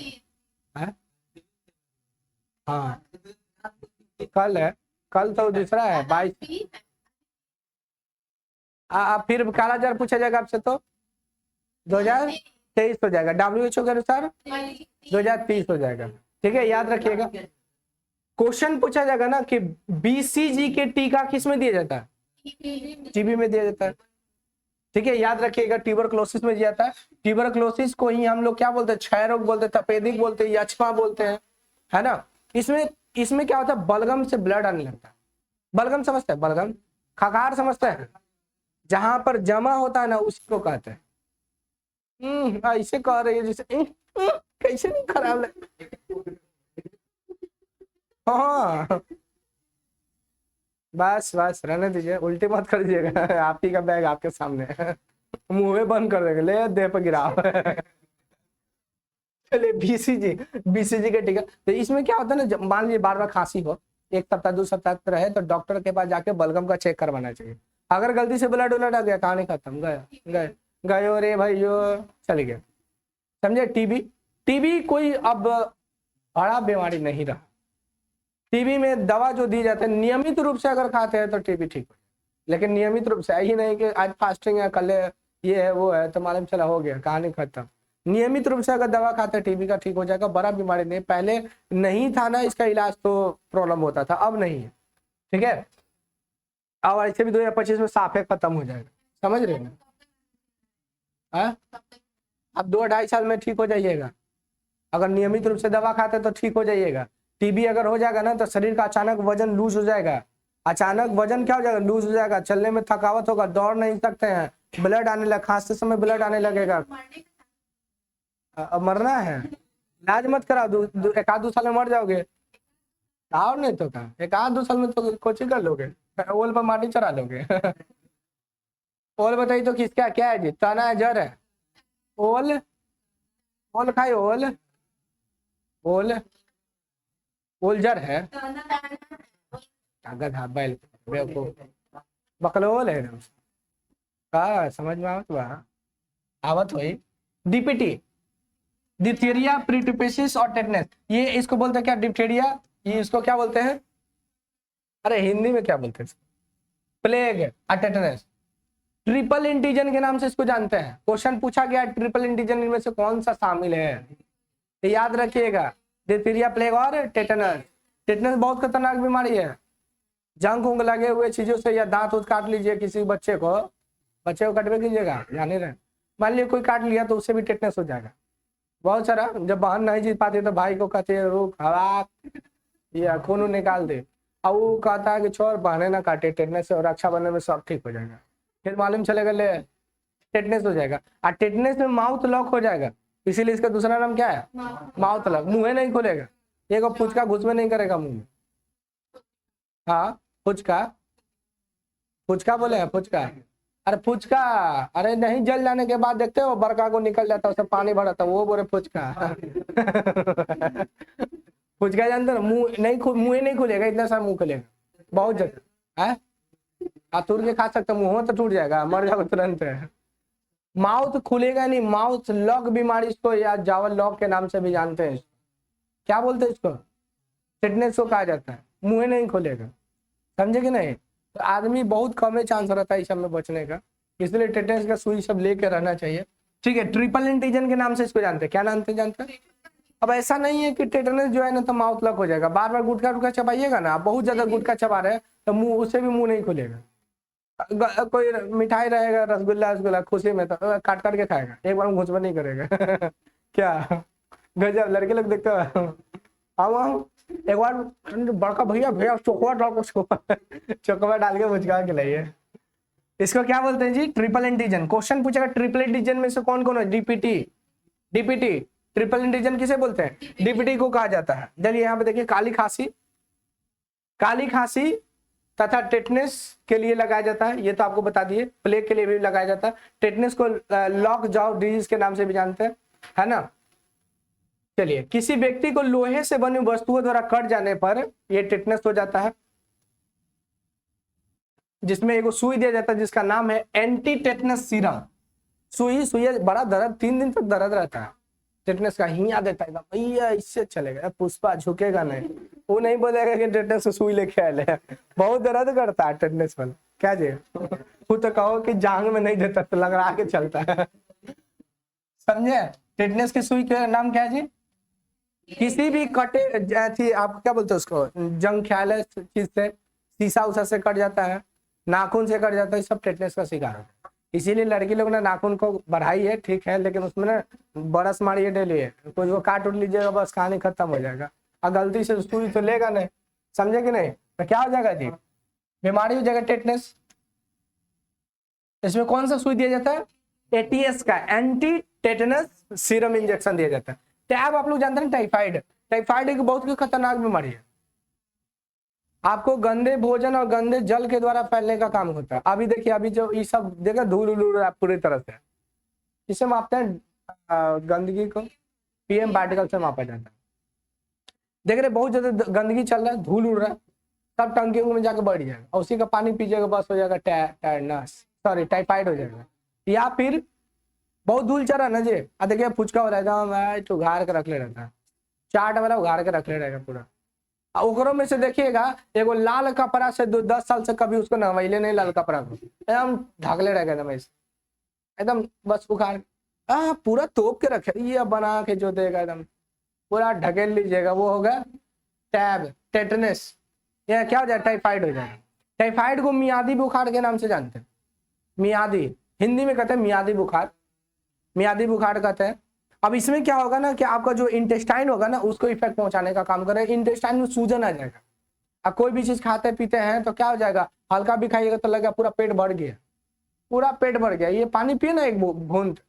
हाँ कल है, कल तो दूसरा है 22। फिर काला जार पूछा जाएगा आपसे तो 2023 हो जाएगा। WHO के अनुसार 2030 हो जाएगा, ठीक है, याद रखिएगा। क्वेश्चन पूछा जाएगा ना कि बीसीजी के टीका किस में दिया जाता है? टीबी में दिया जाता है, ठीक है, याद रखिएगा। ट्यूबरकुलोसिस में दिया जाता है। ट्यूबरकुलोसिस को ही हम लोग क्या बोलते हैं? क्षय रोग बोलते हैं, तपेदिक बोलते हैं, यक्षमा बोलते हैं, है ना। इसमें क्या होता है? बलगम से ब्लड आने लगता है। बलगम समझते हैं? बलगम खकार समझते हैं? जहां पर जमा होता है ना, उसी को कहते हैं। ऐसे कह रही है जैसे कैसे नहीं खराब लग। हाँ बस बस रहने दीजिए, उल्टी मत कर दीजिएगा। आप ही का बैग आपके सामने है। मुंह बंद कर देंगे, ले देह पर गिराओ। चलिए बीसीजी, बीसीजी का टीका। तो इसमें क्या होता है ना, जब मान लीजिए बार बार खांसी हो, एक सप्ताह 2 सप्ताह तक रहे, तो डॉक्टर के पास जाके बलगम का चेक करवाना चाहिए। अगर गलती से ब्लड उलट आ गया, कहानी खत्म, गए गए गयो रे भाइयो, चले गए। समझे। टीबी, टीबी कोई अब बड़ा बीमारी नहीं रहा। टीबी में दवा जो दी जाती है, नियमित रूप से अगर खाते हैं तो टीबी ठीक हो जाए, लेकिन नियमित रूप से यही नहीं कि आज फास्टिंग है, कल ये है वो है, तो मालूम चला हो गया, कहानी खत्म। नियमित रूप से अगर दवा खाते हैं टीबी का ठीक हो जाएगा, बड़ा बीमारी नहीं। पहले नहीं था ना इसका इलाज तो प्रॉब्लम होता था, अब नहीं है। ठीक है, अब ऐसे भी 2025 में साफे खत्म हो जाएगा, समझ रहे हैं। अब 2-2.5 साल में ठीक हो जाइएगा, अगर नियमित रूप से दवा खाते तो ठीक हो जाइएगा। टीबी अगर हो जाएगा ना तो शरीर का अचानक वजन लूज हो जाएगा। अचानक वजन क्या हो जाएगा, लूज हो जाएगा, चलने में थकावट होगा, दौड़ नहीं सकते हैं, ब्लड आने लगा, खांसते समय ब्लड आने लगेगा। अब मरना है, इलाज मत कराओ, 1-2 साल में मर जाओगे। और नहीं तो क्या, 1-2 साल में तो कोचिंग कर लोगे, ओल पर माटी चढ़ा लोगे। ओल बताइए तो किसका क्या है जी, तना है, जड़ है? ओल, ओल खाई, ओल ओल ओल जड़ है, गधा बैल बेवकूफ, बकलोल है ना। का समझ में आवत बा, आवत हुई। डीपीटी, डिप्थीरिया, प्रीटोपेसिस और टेटनस, ये इसको बोलते हैं क्या, डिप्थीरिया, ये इसको क्या बोलते हैं, अरे हिंदी में क्या बोलते हैं, प्लेग और टेटनस। ट्रिपल एंटीजन के नाम से इसको जानते हैं। क्वेश्चन पूछा गया ट्रिपल एंटीजन इनमें से कौन सा शामिल है, तो याद रखिएगा, डिप्थीरिया, प्लेग और टेटनस। टेटनस बहुत खतरनाक बीमारी है, जंग उंग लगे हुए चीजों से, या दांत उत काट लीजिए किसी बच्चे को कटवे कीजिएगा, जाने रहे, मान लीजिए कोई काट लिया तो उससे भी टेटनस हो जाएगा। बहुत सारा, जब बहन नहीं जीत पाती तो भाई को कहते हैं रुक हवा, या खून निकाल दे, अब वो कहता है कि छोड़ बहने ना काटे, टेटनस और रक्षाबंधन में सब ठीक हो जाएगा। फिर मालूम चलेगा ले टेटनस हो जाएगा, और टेटनस में माउथ लॉक हो जाएगा, इसीलिए इसका दूसरा नाम क्या है, माउथ लॉक। मुंह नहीं खोलेगा, एक फुचका घुस में नहीं करेगा मुंह में। हाँ फुचका, फुचका बोले हैं, फुचका, अरे फुचका, अरे नहीं, जल जाने के बाद देखते हो बरका को निकल जाता है, उसमें पानी भरा था, वो बोले फुचका। फुचका जानते हो, मुंह नहीं खुलेगा, इतना सा मुंह खुलेगा बहुत जगह है, तोड़ के खा सकते, मुंह तो टूट जाएगा, मर जाओगे तुरंत। माउथ खुलेगा नहीं, माउथ लॉक बीमारी इसको, या जावल लॉक के नाम से भी जानते हैं। क्या बोलते हैं इसको, टेटनस को कहा जाता है, मुंह नहीं खुलेगा, समझे कि नहीं। तो आदमी बहुत कम चांस रहता है इस सब में बचने का, इसलिए टेटनस का सुई सब लेके रहना चाहिए। ठीक है, ट्रिपल एंटीजन के नाम से इसको जानते हैं, क्या नाम से जानते हैं। अब ऐसा नहीं है कि टेटनस जो है ना तो माउथ लॉक हो जाएगा, बार बार गुटखा चबाइएगा ना, बहुत ज्यादा गुटखा चबा रहे तो मुंह, उससे भी मुंह नहीं खुलेगा। कोई मिठाई रहेगा, रसगुल्ला खुशी में तो काट के खाएगा, एक बार घुस में नहीं करेगा। क्या गजब, लड़के लोग देखते हो। हम एक बार बड़का भैया चोकवा डाल के मुझका खिलाइए। इसको क्या बोलते हैं जी, ट्रिपल एंटीजन। क्वेश्चन पूछेगा ट्रिपल एंटीजन में से कौन कौन है, डीपीटी ट्रिपल एंटीजन किसे बोलते हैं, डीपीटी को कहा जाता है। चलिए यहाँ पे देखिए, काली खांसी तथा टेटनस के लिए लगाया जाता है, ये तो आपको बता दिए। प्लेग के लिए भी लगाया जाता है। टेटनस को लॉक जॉ डिजीज के नाम से भी जानते हैं, है ना। चलिए, किसी व्यक्ति को लोहे से बनी वस्तुओं द्वारा कट जाने पर यह टेटनस हो जाता है, जिसमें एक सुई दिया जाता है जिसका नाम है एंटी टेटनस सीरम। सुई बड़ा दर्द, 3 दिन तक दर्द रहता है, टेटनस का हिया देता है भैया, इससे चलेगा, पुष्पा झुकेगा नहीं, वो नहीं बोलेगा कि टेटनस से सुई लेके आए, बहुत दर्द करता है टेटनस वाला। क्या जी, वो तो कहो कि जांग में नहीं देता तो लग के चलता है, समझे। टेटनस की सुई का नाम क्या है जी, किसी भी कटे थी, आप क्या बोलते हैं उसको, जंग चीज से, शीशा उषा से कट जाता है, नाखून से कट जाता है, सब टेटनस का शिकार होता है। इसीलिए लड़की लोग ने नाखून को बढ़ाई है, ठीक है, लेकिन उसमें ना बरस मारिए डेली है, कुछ वो काट उठ लीजिएगा बस कहानी खत्म हो जाएगा, और गलती से सुई तो लेगा नहीं, समझे कि नहीं, तो क्या हो जाएगा जी, बीमारी हो जाएगा टेटनस। इसमें कौन सा सुई दिया जाता है, एटीएस का एंटी टेटनस सीरम इंजेक्शन दिया जाता है। टैब आप लोग जानते हैं, टाइफाइड एक बहुत ही खतरनाक बीमारी है, आपको गंदे भोजन और गंदे जल के द्वारा फैलने का काम होता है। अभी देखिए, अभी जो ये सब देखा धूल उड़ रहा है पूरी तरह से, इसे मापते हैं गंदगी को पीएम पार्टिकल से मापा जाता है। देख रहे बहुत ज्यादा गंदगी चल रहा है, धूल उड़ रहा है, सब टंकियों में जाकर बढ़ जाएगा और उसी का पानी पीजिएगा, बस हो जाएगा टाइफाइड हो जाएगा। या फिर बहुत धूल चल रहा है ना जी, देखिए फुचका हो रहा है तो उघाड़ के रख ले रहता है, चाट वाला उघाड़ के रख ले रहेगा पूरा। ओकरों में से देखिएगा एगो लाल कपड़ा से 10 साल से कभी उसको नहवैले नहीं, लाल कपड़ा को एकदम ढकले रहेगा एकदम ऐसे, एकदम बस उखाड़ पूरा तोप के रखे, ये बना के जो देगा एकदम पूरा ढकेल लीजिएगा, वो होगा टेटनस, या क्या हो जाए टाइफाइड हो जाएगा। टाइफाइड को मियादी बुखार के नाम से जानते हैं, मियादी हिंदी में कहते हैं मियादी बुखार, मियादी बुखार कहते हैं। अब इसमें क्या होगा ना कि आपका जो इंटेस्टाइन होगा ना उसको इफेक्ट पहुंचाने का काम करेगा, इंटेस्टाइन में सूजन आ जाएगा। अब कोई भी चीज खाते पीते हैं तो क्या हो जाएगा, हल्का भी खाइएगा तो लगेगा पूरा पेट भर गया, पूरा पेट भर गया। ये पानी पिए ना एक घूंट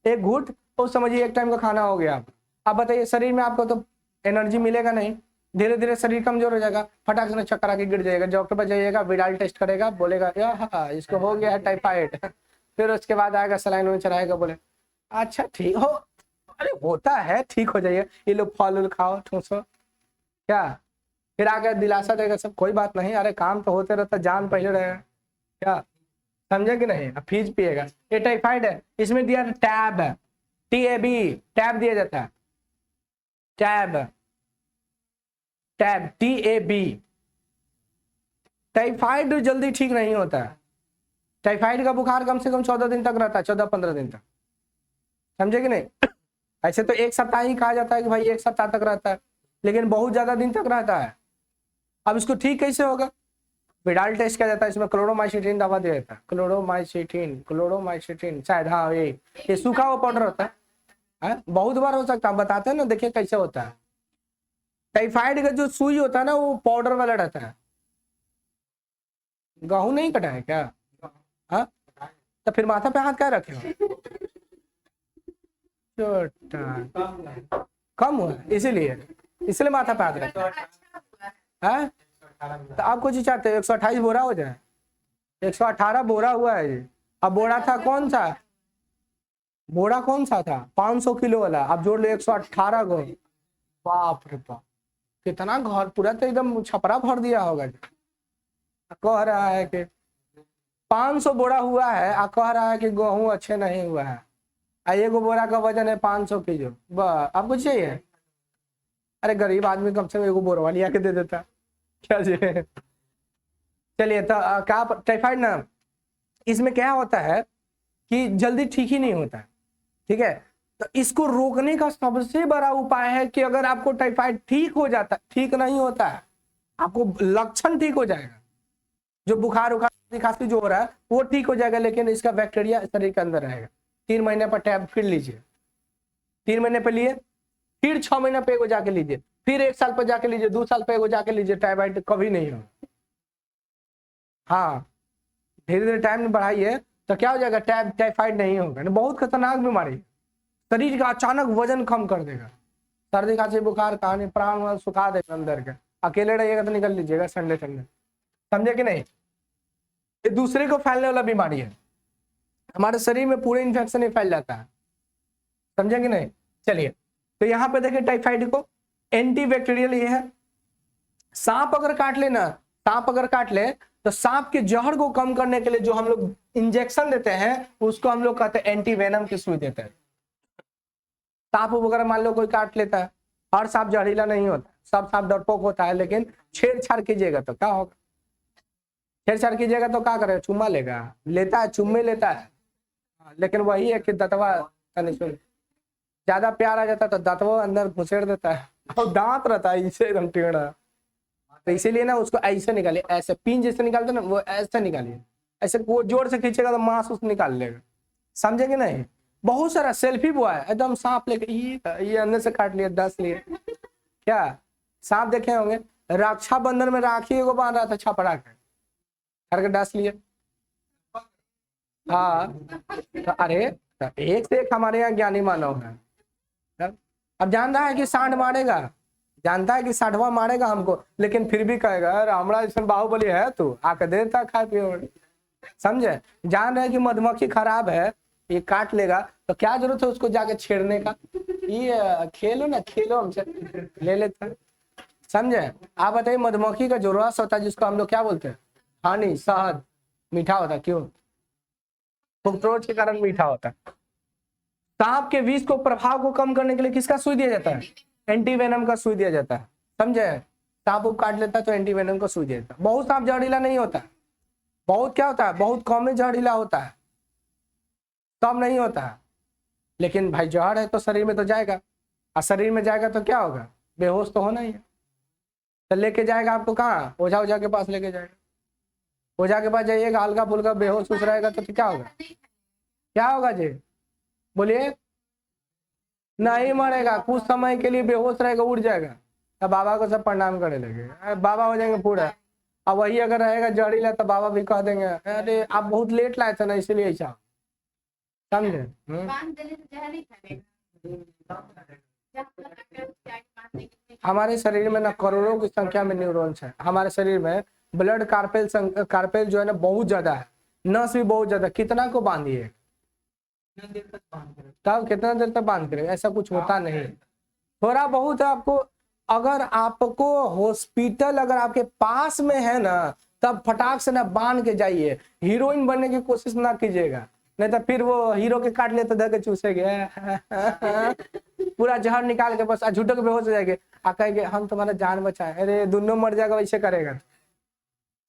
एक घूंट तो समझिए एक टाइम का खाना हो गया। आप बताइए शरीर में आपको तो एनर्जी मिलेगा नहीं, धीरे धीरे शरीर कमजोर हो जाएगा, फटाक से चक्कर आके गिर जाएगा। डॉक्टर पर जाइएगा, विडाल टेस्ट करेगा, बोलेगा हाँ इसको हो गया है टाइफाइड, फिर उसके बाद आएगा सलाइन में चढ़ाएगा, बोले अच्छा ठीक हो, अरे होता है ठीक हो जाइए, ये लोग फल उल खाओ ठूसो क्या, फिर आकर दिलासा देगा सब कोई बात नहीं, अरे काम तो होते रहता, जान पहले रहेगा क्या, समझे कि नहीं। अब फीस पिएगा, ये टाइफाइड है, इसमें दिया टैब है, TAB टैब दिया जाता है, टैब TAB। टाइफाइड जल्दी ठीक नहीं होता है, टाइफाइड का बुखार कम से कम 14 दिन तक रहता है, 14-15 दिन तक, समझे कि नहीं। ऐसे तो एक सप्ताह ही कहा जाता है कि भाई एक सप्ताह तक रहता है, लेकिन बहुत ज्यादा दिन तक रहता है। अब इसको ठीक कैसे होगा, विडाल टेस्ट किया जाता है, इसमें क्लोरोमाइसिटिन दवा दिया जाता है, क्लोरोमाइसिटिन शायद, हाँ ये सूखा हुआ पाउडर होता है, बहुत बार हो सकता है, बताते हैं ना, देखिए कैसे होता है। टाइफाइड का जो सुई होता है ना वो पाउडर वाला रहता है। गेहूं नहीं कटा है क्या, हाँ तो फिर माथा पे हाथ क्या रखे हो, कम हुआ इसलिए माथा पे हाथ रखे हैं। तो आप कुछ चाहते हो 128 बोरा हो जाए, 118 बोरा हुआ है जी। अब बोरा था कौन सा, बोरा कौन सा था 500 किलो वाला, आप जोड़ लो 118 को, बाप रे बाप कितना घर पूरा तो एकदम छपरा भर दिया होगा। कह रहा है कि 500 बोरा हुआ है, आ कह रहा है कि गेहूं अच्छे नहीं हुआ है, एगो बोरा का वजन है 500 किलो, आपको चाहिए, अरे गरीब आदमी कम से कम एगो बोरा वाली आके दे देता क्या जी। चलिए तो क्या टाइफाइड ना, इसमें क्या होता है कि जल्दी ठीक ही नहीं होता है, ठीक है। तो इसको रोकने का सबसे बड़ा उपाय है कि अगर आपको टाइफाइड ठीक हो जाता है, ठीक नहीं होता है, आपको लक्षण ठीक हो जाएगा, जो बुखार उखार खांसी जो हो रहा है वो ठीक हो जाएगा, लेकिन इसका बैक्टीरिया शरीर के अंदर रहेगा। 3 महीने पर टैब फिर लीजिए, 3 महीने पे लिए, फिर 6 महीने पे एगो जाके लीजिए, फिर 1 साल पर जाके लीजिए, 2 साल पे एगो जाके लीजिए, टाइफाइड कभी नहीं हो। हाँ धीरे धीरे टाइम बढ़ाइए तो क्या हो जाएगा, टाइफाइड नहीं होगा। बहुत खतरनाक बीमारी, शरीर का अचानक वजन कम कर देगा, सर्दी खांसी बुखार कहानी प्राण सुखा देगा अंदर के। अकेले रहिएगा तो निकल लीजिएगा संडे, समझे कि नहीं। ये दूसरे को फैलने वाला बीमारी है, हमारे शरीर में पूरे इन्फेक्शन ही फैल जाता है, समझे कि नहीं। चलिए तो यहाँ पे देखिए टाइफाइड को एंटीबैक्टीरियल ये है। सांप अगर काट ले तो सांप के जहर को कम करने के लिए जो हम लोग इंजेक्शन देते हैं उसको हम लोग कहते हैं एंटीवेनम की सुई देते हैं। सांप वगैरह मान लो कोई काट लेता है, हर सांप जहरीला नहीं होता, सब सांप डरपोक होता है, लेकिन छेड़छाड़ कीजिएगा तो क्या होगा, छेड़छाड़ कीजिएगा तो क्या करेगा, चुम्मा लेता है, चुम्मे लेता है, लेकिन वही है कि दतवा ज्यादा प्यार आ जाता है तो दतवा अंदर घुसेड़ देता है, और दांत रहता है इसे एकदम टेढ़ा, तो इसीलिए ना उसको ऐसे निकालिए, ऐसे पिन जैसे निकालते ना वो ऐसे निकालिए, ऐसे वो जोर से खींचेगा तो मांस उस निकाल लेगा, समझे कि नहीं। बहुत सारा सेल्फी बुआ है एकदम सांप लेके ये अंदर से काट लिया 10 लिए, क्या सांप देखे होंगे, रक्षाबंधन में राखी को बांध रहा था छपड़ा करके 10 लिए। हाँ तो अरे एक से एक हमारे यहाँ ज्ञानी मानव है, अब जान रहा है कि सांड मारेगा, जानता है कि 60वां मारेगा हमको, लेकिन फिर भी कहेगा अरे हमारा ऐसा बाहुबली है, तू आके देता खाए पिए। समझे? जान रहे कि मधुमक्खी खराब है, ये काट लेगा, तो क्या जरूरत है उसको जाके छेड़ने का? ये खेलो ना, खेलो हमसे, ले लेता। समझे? आप बताइए, मधुमक्खी का जो रस होता है जिसको हम लोग क्या बोलते हैं, हनी, शहद, मीठा होता है, क्यों? फ्रुक्टोज के कारण मीठा होता है। सांप के विष को प्रभाव को कम करने के लिए किसका सुई दिया जाता है? एंटीवेनम का सुई दिया जाता है। समझे? सांप को काट लेता है तो एंटीवेनम का सुई दिया जाता है। बहुत सांप जहरीला नहीं होता, बहुत क्या होता है, बहुत कम जहरीला होता है, तब नहीं होता है। लेकिन भाई जहर है तो शरीर में तो जाएगा, और शरीर में जाएगा तो क्या होगा? बेहोश तो होना ही है। तो लेके जाएगा आपको कहाँ? ओझा ओझा के पास लेके जाएगा। ओझा के पास जाइएगा, हल्का फुल्का बेहोश कुछ रहेगा तो क्या होगा? क्या होगा जी? बोलिए। नहीं मरेगा, कुछ समय के लिए बेहोश रहेगा, उड़ जाएगा, तब बाबा को सब प्रणाम करने लगे, बाबा हो जाएंगे पूरा। अब वही अगर रहेगा जहरीला तो बाबा भी कह देंगे अरे आप बहुत लेट लाए थे ना, इसीलिए ऐसा। समझे? हमारे शरीर में ना करोड़ों की संख्या में न्यूरॉन्स है। हमारे शरीर में ब्लड कार्पेल जो है ना बहुत ज्यादा है, नस भी बहुत ज्यादा। कितना को बांधिए, तब कितना देर तक बांध करेगा? ऐसा कुछ होता नहीं, थोड़ा बहुत आपको। अगर आपको हॉस्पिटल अगर आपके पास में है ना, तब फटाक से ना बांध के जाइए। हीरोइन बनने की कोशिश ना कीजिएगा, नहीं तो फिर वो हीरो के काट ले तो धर के चूसेगे पूरा जहर निकाल के, बस झूठो के बेहोश हो जाएंगे। आ कहेंगे हम तुम्हारा जान बचाए, अरे दोनों मर जाएगा, वैसे करेगा।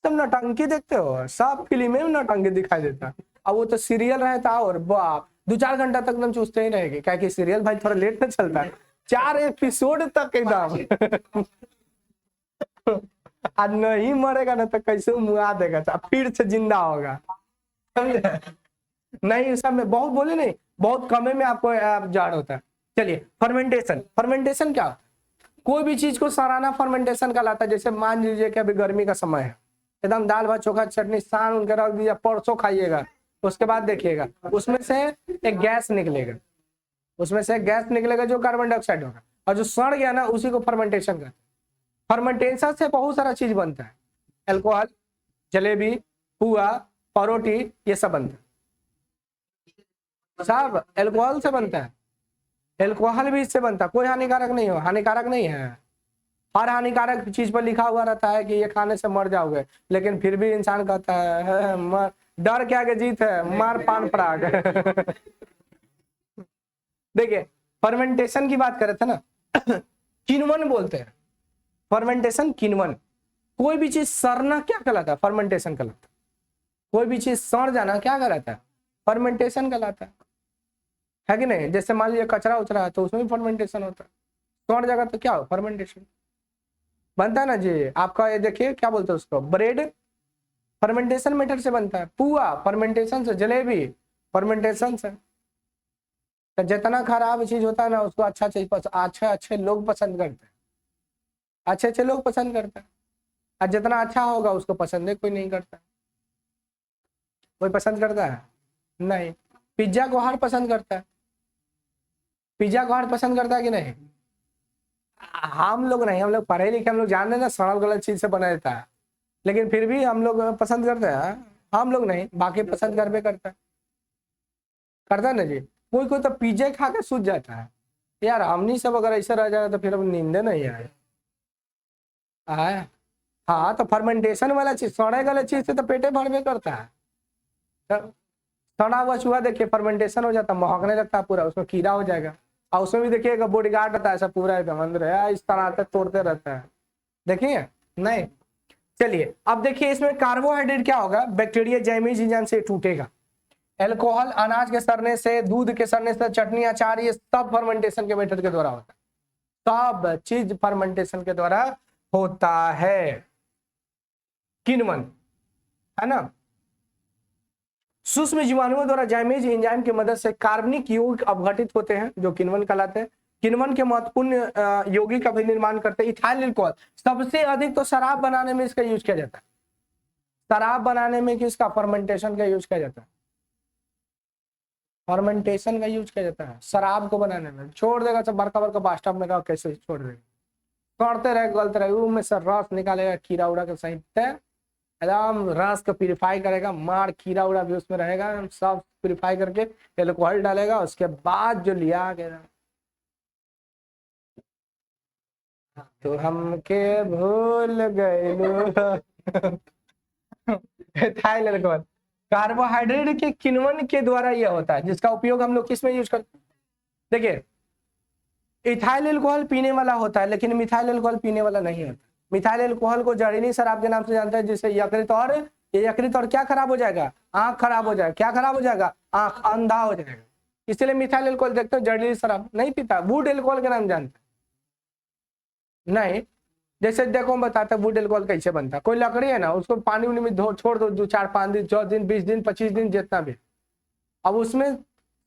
तुम नौटंकी देखते हो, सब फिल्म में नौटंकी दिखाई देता। अब वो तो सीरियल रहता, और बाप 2-4 घंटा तक एकदम चूसते ही रहेंगे, क्या कि सीरियल भाई थोड़ा लेट में चलता है, 4 एपिसोड तक एकदम आज नहीं मरेगा ना तो कैसे मुआ देगा, फिर से जिंदा होगा। समझे? नहीं, सब में बहुत बोले नहीं, बहुत कमे में आपको जाड़ होता है। चलिए, फर्मेंटेशन। फर्मेंटेशन क्या? कोई भी चीज को सराहना फर्मेंटेशन कहलाता है। जैसे मान लीजिए कि अभी गर्मी का समय है, एकदम दाल भात चोखा चटनी सान उनके रख दिया, परसों खाइएगा, उसके बाद देखिएगा उसमें से एक गैस निकलेगा, उसमें से गैस निकलेगा जो कार्बन डाइऑक्साइड होगा, और जो सड़ गया ना उसी को फर्मेंटेशन कहते हैं। फर्मेंटेशन से बहुत सारा चीज बनता है, अल्कोहल, जलेबी, पुआ, परोटी, ये सब बनता है। सब अल्कोहल से बनता है, अल्कोहल भी इससे बनता है। कोई हानिकारक नहीं हो, हानिकारक नहीं है। हर हानिकारक चीज पर लिखा हुआ रहता है कि ये खाने से मर जाओगे, लेकिन फिर भी इंसान कहता है मर, डर के आगे जीत है, मार पान पराग देखिए, फर्मेंटेशन की बात कर रहे थे ना किण्वन बोलते हैं, फर्मेंटेशन किण्वन। कोई भी चीज सड़ना क्या कहलाता है? फर्मेंटेशन कहलाता है। कोई भी चीज सड़ जाना क्या कहलाता है? फर्मेंटेशन कहलाता है कि नहीं? जैसे मान लीजिए कचरा उचरा है तो उसमें भी फर्मेंटेशन होता है, सड़ जाएगा तो क्या हो? फर्मेंटेशन बनता है ना जी। आपका ये देखिए क्या बोलते हैं उसको, ब्रेड फर्मेंटेशन मेथड से बनता है, पुआ फर्मेंटेशन से, जलेबी फर्मेंटेशन से। तो जितना खराब चीज होता है ना उसको अच्छा चीज अच्छे लोग पसंद करते हैं, अच्छे लोग पसंद करते हैं, और जितना अच्छा होगा उसको पसंद है, कोई नहीं करता। कोई पसंद करता है? नहीं। पिज्जा को हर पसंद करता है, पिज्जा को हर पसंद करता है कि नहीं? हम लोग नहीं, हम लोग पढ़े लिखे, हम लोग जान रहे ना सड़ल गलत चीज से बना देता है, लेकिन फिर भी हम लोग पसंद करते हैं। हम लोग नहीं, बाकी पसंद करबे करता है ना जी। कोई कोई तो पिज्जा खा के सूझ जाता है। यार हमनी सब अगर ऐसा रह जाएगा तो फिर अब नींदे नहीं आए। हाँ, तो फर्मेंटेशन वाला चीज, सड़े गलत चीज से तो पेटे भरबे करता है। तो सड़ा हुआ चूहा देखिए फर्मेंटेशन हो जाता है, महकने लगता है पूरा, उसमें कीड़ा हो जाएगा। और उसमें भी देखिएगा बॉडीगार्ड रहता है ऐसा पूरा एकदम अंदर है, इस तरह से तोड़ते रहता है, देखिए नहीं। चलिए अब देखिए इसमें कार्बोहाइड्रेट क्या होगा, बैक्टीरिया जैमीज एंजाइम से टूटेगा। अल्कोहल अनाज के सड़ने से, दूध के सड़ने से, चटनी अचार, ये सब फर्मेंटेशन के मेथड के द्वारा होता है। सब चीज फर्मेंटेशन के द्वारा होता है। किण्वन है ना, सूक्ष्म जीवाणुओं द्वारा जैमीज एंजाइम की मदद से कार्बनिक यौगिक अपघटित होते हैं जो किण्वन कहलाते हैं। किण्वन के महत्वपूर्ण यौगिक का भी निर्माण करते हैं। इथाइल अल्कोहल सबसे अधिक तो शराब बनाने में इसका यूज किया जाता है। शराब बनाने में किसका? फर्मेंटेशन का यूज किया जाता है, फर्मेंटेशन का यूज किया जाता है शराब को बनाने में। छोड़ देगा सब बड़का बड़का बास्टअप में का कैसे छोड़ देगा, तोड़ते रहे गलते रहे, में से रस निकालेगा खीरा उड़ा के सही एकदम रस को प्यूरिफाई करेगा, मार खीरा उड़ा भी उसमें रहेगा, सब प्यूरिफाई करके एल्कोहल डालेगा, उसके बाद जो लिया गया तो हमके भूल गए इथाइल एल्कोहल कार्बोहाइड्रेट के किण्वन के द्वारा यह होता है, जिसका उपयोग हम लोग किस में यूज करते हैं। देखिए इथाइल एल्कोहल पीने वाला होता है, लेकिन मिथाइल एल्कोहल पीने वाला नहीं होता। मिथाइल एल्कोहल को जहरीली शराब के नाम से जानते हैं, जिससे यकृत और क्या खराब हो जाएगा, आंख खराब हो जाएगा। क्या खराब हो जाएगा, आंख, अंधा हो जाएगा। इसलिए मिथाइल एल्कोहल देखते हो जहरीली शराब नहीं पीता। वुड एल्कोहल के नाम जानते नहीं, जैसे देखो हम बताते हैं वुड एल्कोहल कैसे बनता है। कोई लकड़ी है ना, उसको पानी उनी में धो छोड़ दो 2-4-5 दिन, 14 दिन, 20 दिन, 25 दिन, जितना भी, अब उसमें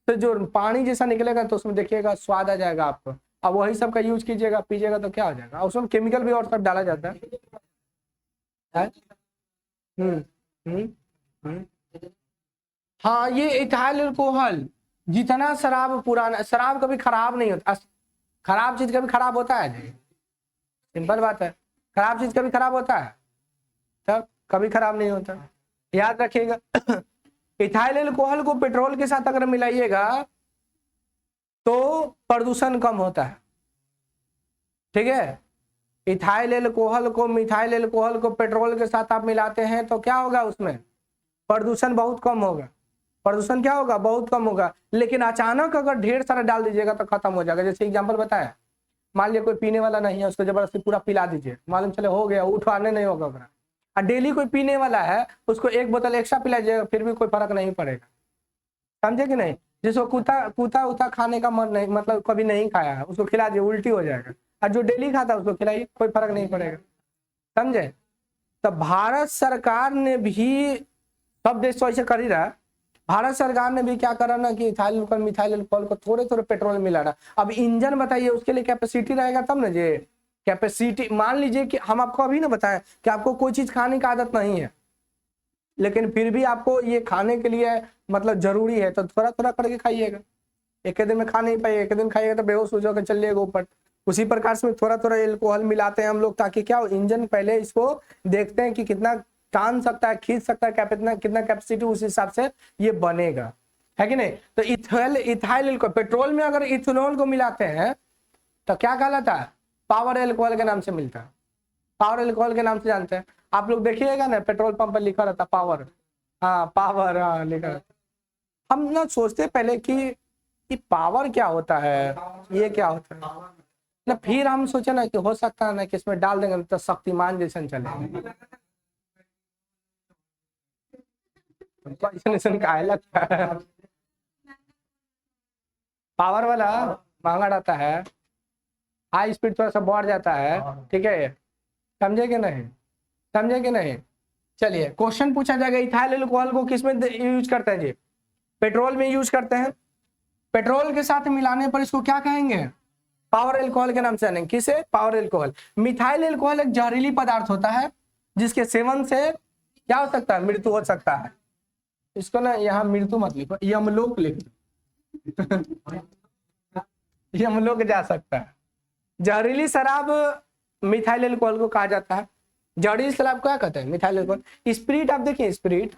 से जो पानी जैसा निकलेगा तो उसमें देखिएगा स्वाद आ जाएगा आपको। अब वही सब का यूज कीजिएगा, पीजिएगा तो क्या हो जाएगा, उसमें केमिकल भी और सब डाला जाता है। हाँ, ये इथाइल एल्कोहल जितना शराब पुराना, शराब कभी खराब नहीं होता। खराब चीज कभी खराब होता है जी, सिंपल बात है। खराब चीज कभी खराब होता है, तब कभी खराब नहीं होता, याद रखिएगा। इथाइल एल्कोहल को पेट्रोल के साथ अगर मिलाइएगा तो प्रदूषण कम होता है, ठीक है। इथाइल एल्कोहल को, मिथाइल एल्कोहल को पेट्रोल के साथ आप मिलाते हैं तो क्या होगा, उसमें प्रदूषण बहुत कम होगा। प्रदूषण क्या होगा, बहुत कम होगा। लेकिन अचानक अगर ढेर सारा डाल दीजिएगा तो खत्म हो जाएगा। जैसे एग्जांपल बताया, मान लिया कोई पीने वाला नहीं है, उसको जबरदस्ती पूरा पिला दीजिए, मालूम चले हो गया, उठवाने नहीं होगा ओकरा। और डेली कोई पीने वाला है, उसको 1 बोतल एक्स्ट्रा पिलाइएगा, फिर भी कोई फर्क नहीं पड़ेगा, समझे कि नहीं। जिसको कुता उता खाने का मन नहीं, मतलब कभी नहीं खाया है, उसको खिला दिए, उल्टी हो जाएगा। और जो डेली खाता है उसको खिलाइए, कोई फर्क नहीं पड़ेगा, समझे। तो भारत सरकार ने भी, सब देश तो ऐसे कर ही रहा है, भारत सरकार ने भी क्या करा ना कि इथाइल एल्कोहल, मिथाइल एल्कोहल को थोड़े थोड़े पेट्रोल में मिलाना। अब इंजन बताइए, उसके लिए कैपेसिटी रहेगा तब ना जी। कैपेसिटी, मान लीजिए कि हम आपको अभी ना बताएं कि आपको कोई चीज खाने की आदत नहीं है, लेकिन फिर भी आपको ये खाने के लिए मतलब जरूरी है, तो थोड़ा थोड़ा करके खाइएगा। एक दिन में खा नहीं पाइएगा, एक दिन खाइएगा तो बेहोश हो जाकर चलिएगा ऊपर। उसी प्रकार से थोड़ा थोड़ा एल्कोहल मिलाते हैं हम लोग, ताकि क्या हो, इंजन पहले इसको देखते हैं कि कितना टान सकता है, खींच सकता है, कितना कैपेसिटी, उस हिसाब से ये बनेगा, है कि नहीं। तो इथाइल एल्कोहल, पेट्रोल में अगर इथेनॉल को मिलाते हैं तो क्या कहलाता है, पावर एल्कोहल के नाम से मिलता है। पावर एल्कोहल के नाम से जानते हैं आप लोग, देखिएगा ना पेट्रोल पंप पर लिखा रहता पावर, हाँ पावर, हाँ लिखा रहता। हम ना सोचते पहले कि पावर क्या होता है, ये क्या होता है ना, फिर हम सोचे ना कि हो सकता है ना कि इसमें डाल देंगे तो शक्तिमान जैसा चलेगा। का लगता है पावर वाला महंगा रहता है, हाई स्पीड थोड़ा सा बढ़ जाता है, ठीक है, समझे कि नहीं, समझे कि नहीं। चलिए क्वेश्चन पूछा जाएगा, इथाइल एल्कोहल को किसमें यूज करते हैं जी, पेट्रोल में यूज करते हैं। पेट्रोल के साथ मिलाने पर इसको क्या कहेंगे, पावर एल्कोहल के नाम से जानेंगे। किसे, पावर एल्कोहल। मिथाइल एल्कोहल एक जहरीली पदार्थ होता है, जिसके सेवन से क्या हो सकता है, मृत्यु हो सकता है। इसको ना यहाँ मृत्यु मत लिखो, यमलोक लिख दो यमलोक जा सकता है। जहरीली शराब मिथाइल एल्कोहल को कहा जाता है। जहरीली शराब क्या कहते हैं, मिथाइल एल्कोहल। स्पिरिट आप देखिए, स्पिरिट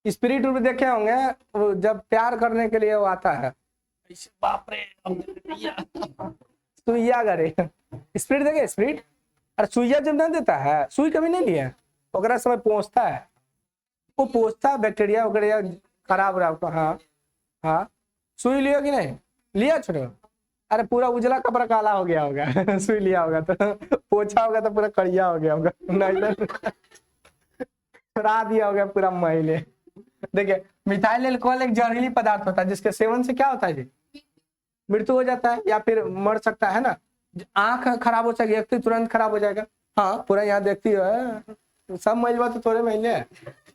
देखे होंगे, जब प्यार करने के लिए वो आता है, बाप रे सुइया करे, स्पिरिट देखे, स्पिरिट। और सुइया जब नहीं देता है, सुई कभी नहीं लिया, ओकरा समय पहुंचता है, वो पहुंचता बैक्टीरिया वगैरह खराब रहा आपको। हाँ हाँ, सुई लिया कि नहीं लिया, छोड़ो, अरे पूरा उजला कपड़ा काला हो गया होगा सुई लिया होगा तो, पोछा होगा तो पूरा कड़िया हो गया होगा, नहीं तो दिया होगा पूरा मैले। देखिए मिथाइल एल्कोहल एक जहरीली पदार्थ होता है, जिसके सेवन से क्या होता है जी, मृत्यु हो जाता है या फिर मर सकता है ना। आंख खराब हो जाएगी, व्यक्ति तुरंत खराब हो जाएगा। हाँ पूरा यहाँ देखती है, सब मलबा तो थोड़े महीने है।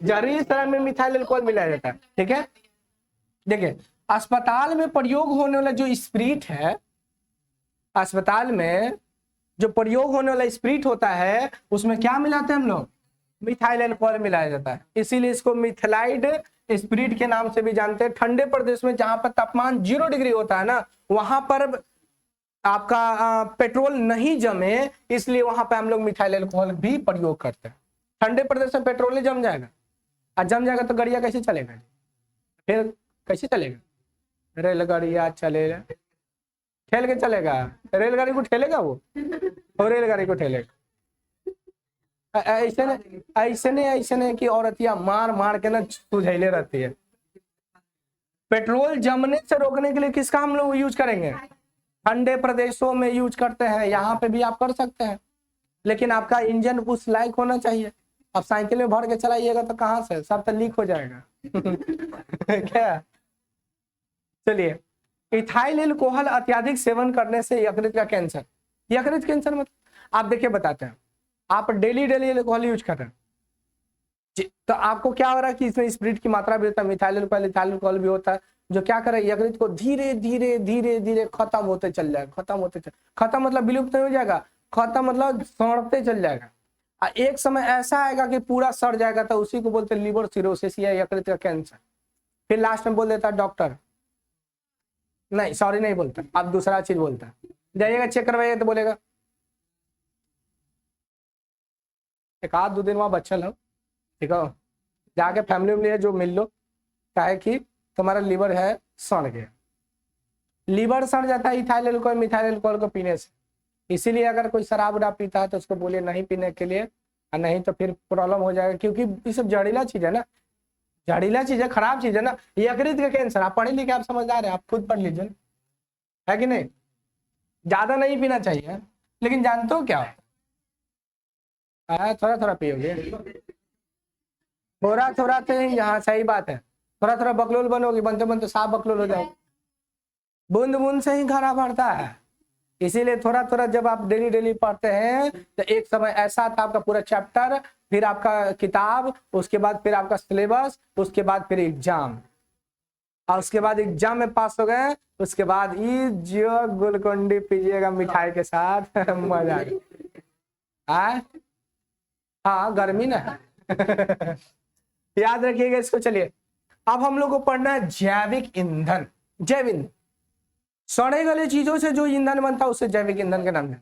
जहरीली शराब में मिथाइल एल्कोहल मिलाया जाता है, ठीक है। देखिए अस्पताल में प्रयोग होने वाला जो स्पिरिट है, अस्पताल में जो प्रयोग होने वाला स्पिरिट होता है, उसमें क्या मिलाते हैं हम लोग, मिथाइल एल्कोहल मिलाया जाता है। इसीलिए इसको मिथाइलाइड स्पिरिट के नाम से भी जानते हैं। ठंडे प्रदेश में जहां पर तापमान 0 डिग्री होता है ना, वहां पर आपका पेट्रोल नहीं जमे, इसलिए वहां पे हम लोग मिथाइल अल्कोहल भी प्रयोग करते हैं। ठंडे प्रदेश में पेट्रोल नहीं जम जाएगा, और जम जाएगा तो गाड़ियां कैसे चलेगा, फिर कैसे चलेगा, रेलगाड़ियां चलेगा, ठेल के चलेगा, रेलगाड़ी को ठेलेगा वो, और रेलगाड़ी को ठेलेगा। ऐसे नहीं कि औरतियां मार मार के ना सुझैले रहती है। पेट्रोल जमने से रोकने के लिए किसका हम लोग यूज करेंगे, ठंडे प्रदेशों में यूज करते हैं, यहाँ पे भी आप कर सकते हैं, लेकिन आपका इंजन उस लायक होना चाहिए। अब साइकिल में भर के चलाइएगा तो कहाँ से, सब तो लीक हो जाएगा क्या। चलिए, इथाइल अल्कोहल अत्यधिक सेवन करने से यकृत का कैंसर, यकृत कैंसर मतलब आप देखिए बताते हैं, आप डेली अल्कोहल यूज कर रहे हैं तो आपको क्या हो रहा है कि इसमें स्पिरिट की मात्रा भी होता है, मिथाइल अल्कोहल इथाइल अल्कोहल भी होता है, जो क्या करे यकृत को धीरे धीरे धीरे धीरे खत्म होते चल जाएगा, खत्म मतलब विलुप्त नहीं हो जाएगा, खत्म मतलब सड़ते चल जाएगा। एक समय ऐसा आएगा कि पूरा सड़ जाएगा, तो उसी को बोलते हैं लिवर सिरोसिस या यकृत का कैंसर। फिर लास्ट में बोल देता है डॉक्टर, नहीं सॉरी नहीं बोलता, आप दूसरा चीज बोलता है, जाइएगा चेक करवाइए तो बोलेगा एक आध 2 दिन वहां बच्चा लो, ठीक है, जाके फैमिली में जो मिल लो, क्या है कि तुम्हारा लीवर है सड़ गया। लीवर सड़ जाता है इथाइल अल्कोहल मिथाइल अल्कोहल को पीने से। इसीलिए अगर कोई शराब वराब पीता है तो उसको बोलिए नहीं पीने के लिए, और नहीं तो फिर प्रॉब्लम हो जाएगा, क्योंकि ये सब जहरीला चीज है ना, जहरीला चीज है, खराब चीज है ना। यकृत का कैंसर, आप पढ़े लिखे, आप समझदार है, आप खुद पढ़ लीजिए, है कि नहीं। ज्यादा नहीं पीना चाहिए, लेकिन जानते हो क्या, थोड़ा थोड़ा पियोगे, थोड़ा थोड़ा तो यहाँ सही बात है, थोड़ा थोड़ा बकलोल बनोगे, बनते बनते साफ बकलोल हो जाओ। बूंद बूंद से ही घड़ा भरता है, इसीलिए थोड़ा थोड़ा जब आप डेली पढ़ते हैं तो एक समय ऐसा था आपका पूरा चैप्टर, फिर आपका किताब, उसके बाद फिर आपका सिलेबस, उसके बाद फिर एग्जाम, और उसके बाद एग्जाम में पास हो गए, उसके बाद ये जो गुलकुंडी पीजिएगा मिठाई के साथ मजा आ। हाँ गर्मी ना याद रखिएगा इसको। चलिए, अब हम लोग को पढ़ना है जैविक ईंधन। जैव ईंधन, सड़े गले चीजों से जो ईंधन बनता है उसे जैविक ईंधन का नाम है।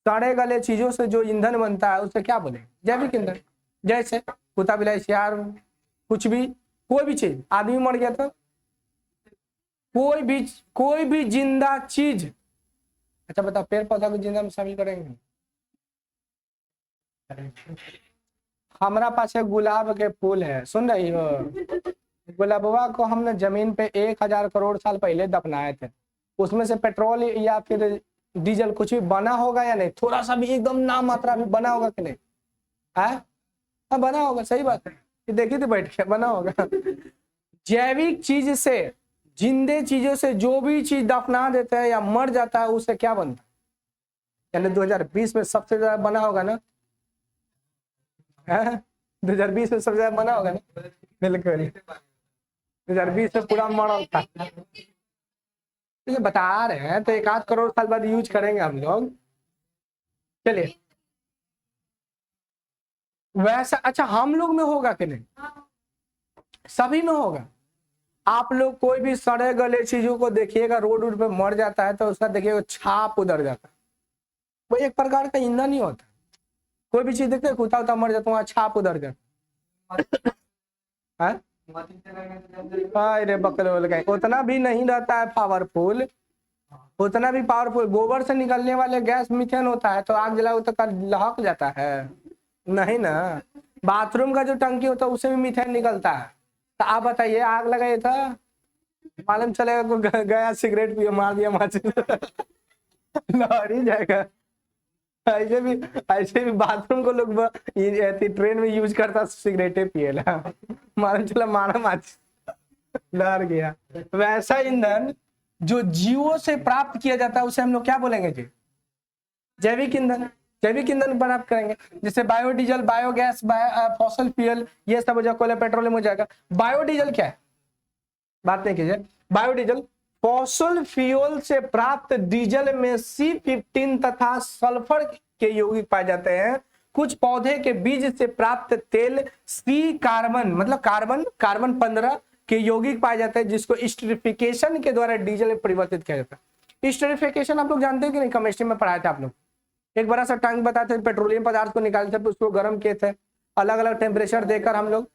सड़े गले चीजों से जो ईंधन बनता है उसे क्या बोले, जैविक ईंधन। जैसे कुत्ता बिलाई सियार, कुछ भी, कोई भी चीज, आदमी मर गया तो कोई भी जिंदा चीज। अच्छा बता, पेड़ पौधा को जिंदा में शामिल करेंगे। हमारा पास एक गुलाब के फूल है, सुन रही हो, गुलाबवा को हमने जमीन पे 1000 करोड़ साल पहले दफनाए थे। उसमें से पेट्रोल या फिर डीजल कुछ भी बना होगा या नहीं, थोड़ा सा भी एकदम नाम मात्रा भी बना होगा कि नहीं, हाँ बना होगा, सही बात है, देखी थी बैठ के, बना होगा। जैविक चीज से, जिंदे चीजों से जो भी चीज दफना देते हैं या मर जाता है उसे क्या बनता है, यानी 2020 में सबसे ज्यादा बना होगा ना, 2020 में सबसे ज्यादा बना होगा ना, बिल्कुल 2020 में पूरा मॉडल था। तो बता रहे हैं तो 1 करोड़ साल बाद यूज करेंगे हम लोग। चलिए, वैसा अच्छा हम लोग में होगा कि नहीं, सभी में होगा। आप लोग कोई भी सड़े गले चीजों को देखिएगा, रोड पे मर जाता है तो उसका देखिएगा छाप उधर जाता है, वो एक प्रकार का ईंधन ही होता है। कोई भी चीज देखते हैं, कुत्ता उता मर जाता है, वहां छाप उधर जाता है। अरे बकलोल गए, उतना भी नहीं रहता है पावरफुल, उतना भी पावरफुल। गोबर से निकलने वाले गैस मीथेन होता है, तो आग जलाओ तो लहक जाता है, नहीं ना। बाथरूम का जो टंकी होता है उससे भी मीथेन निकलता है। तो आप बताइए, आग लगाए था, मालूम चलेगा गया सिगरेट पियो, मार दिया माचिस लहर ही जाएगा। ऐसे भी बाथरूम को लोग ट्रेन में यूज करता, सिगरेटे पिएला, मालूम चला मारा माचिस लहर गया। वैसा ईंधन जो जीवों से प्राप्त किया जाता है उसे हम लोग क्या बोलेंगे जी, जैविक ईंधन। जैविक ईंधन प्राप्त करेंगे, जैसे बायोडीजल, बायोगैस, फॉसल फ्यूल, ये सब हो जाएगा, कोयला पेट्रोलियम हो जाएगा। बायोडीजल क्या है, बात नहीं कीजिए। बायोडीजल फॉसल फ्यूल से प्राप्त डीजल में C15 तथा सल्फर के यौगिक पाए जाते हैं। कुछ पौधे के बीज से प्राप्त तेल C कार्बन मतलब कार्बन 15 के यौगिक पाए जाते हैं, जिसको स्टरीफिकेशन के द्वारा डीजल में परिवर्तित किया जाता है। स्टरीफिकेशन आप लोग जानते हैं कि नहीं, केमिस्ट्री में पढ़ाए थे आप लोग। एक बड़ा सा टैंक बताते थे, पेट्रोलियम पदार्थ को निकालते थे, उसको गर्म किए थे, अलग अलग टेम्परेचर देकर हम लोग,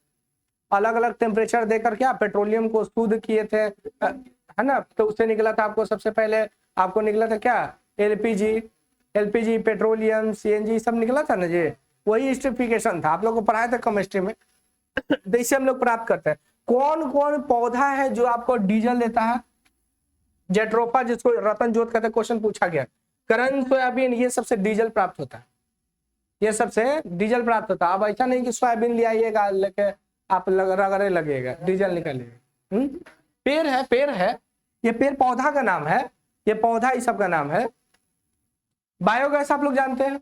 अलग अलग टेम्परेचर देकर क्या पेट्रोलियम को शुद्ध किए थे, है ना। तो उससे निकला था आपको, सबसे पहले आपको निकला था क्या, एलपीजी, पेट्रोलियम, सीएनजी, सब निकला था ना जी। वही स्टरीफिकेशन था, आप लोग को पढ़ाया था केमिस्ट्री में। तो इससे हम लोग प्राप्त करते हैं। कौन कौन पौधा है जो आपको डीजल देता है, जेट्रोफा जिसको रतन जोत कहते हैं, क्वेश्चन पूछा गया। करण, सोयाबीन, ये सबसे डीजल प्राप्त होता है, ये सबसे डीजल प्राप्त होता है। अब ऐसा नहीं कि सोयाबीन ले आइएगा लेके आप रगड़े लगेगा, डीजल निकलेगा। पेड़ है, ये पेड़ पौधा का नाम है, ये पौधा इस सब का नाम है। बायोगैस आप लोग जानते हैं,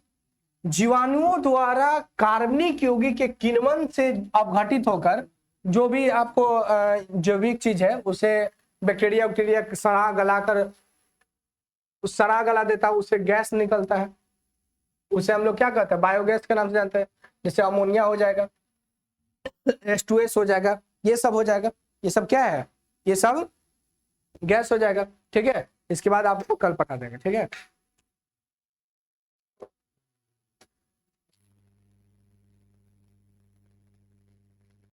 जीवाणुओं द्वारा कार्बनिक यौगिक के किण्वन से अपघटित होकर जो भी आपको जैविक चीज है उसे बैक्टीरिया सड़ा गला देता है, उससे गैस निकलता है, उसे हम लोग क्या कहते हैं, बायोगैस के नाम से जानते हैं। जैसे अमोनिया हो जाएगा, H2S हो जाएगा, ये सब हो जाएगा, ये सब क्या है, ये सब गैस हो जाएगा। ठीक है, इसके बाद आपको कल पता देंगे। ठीक है।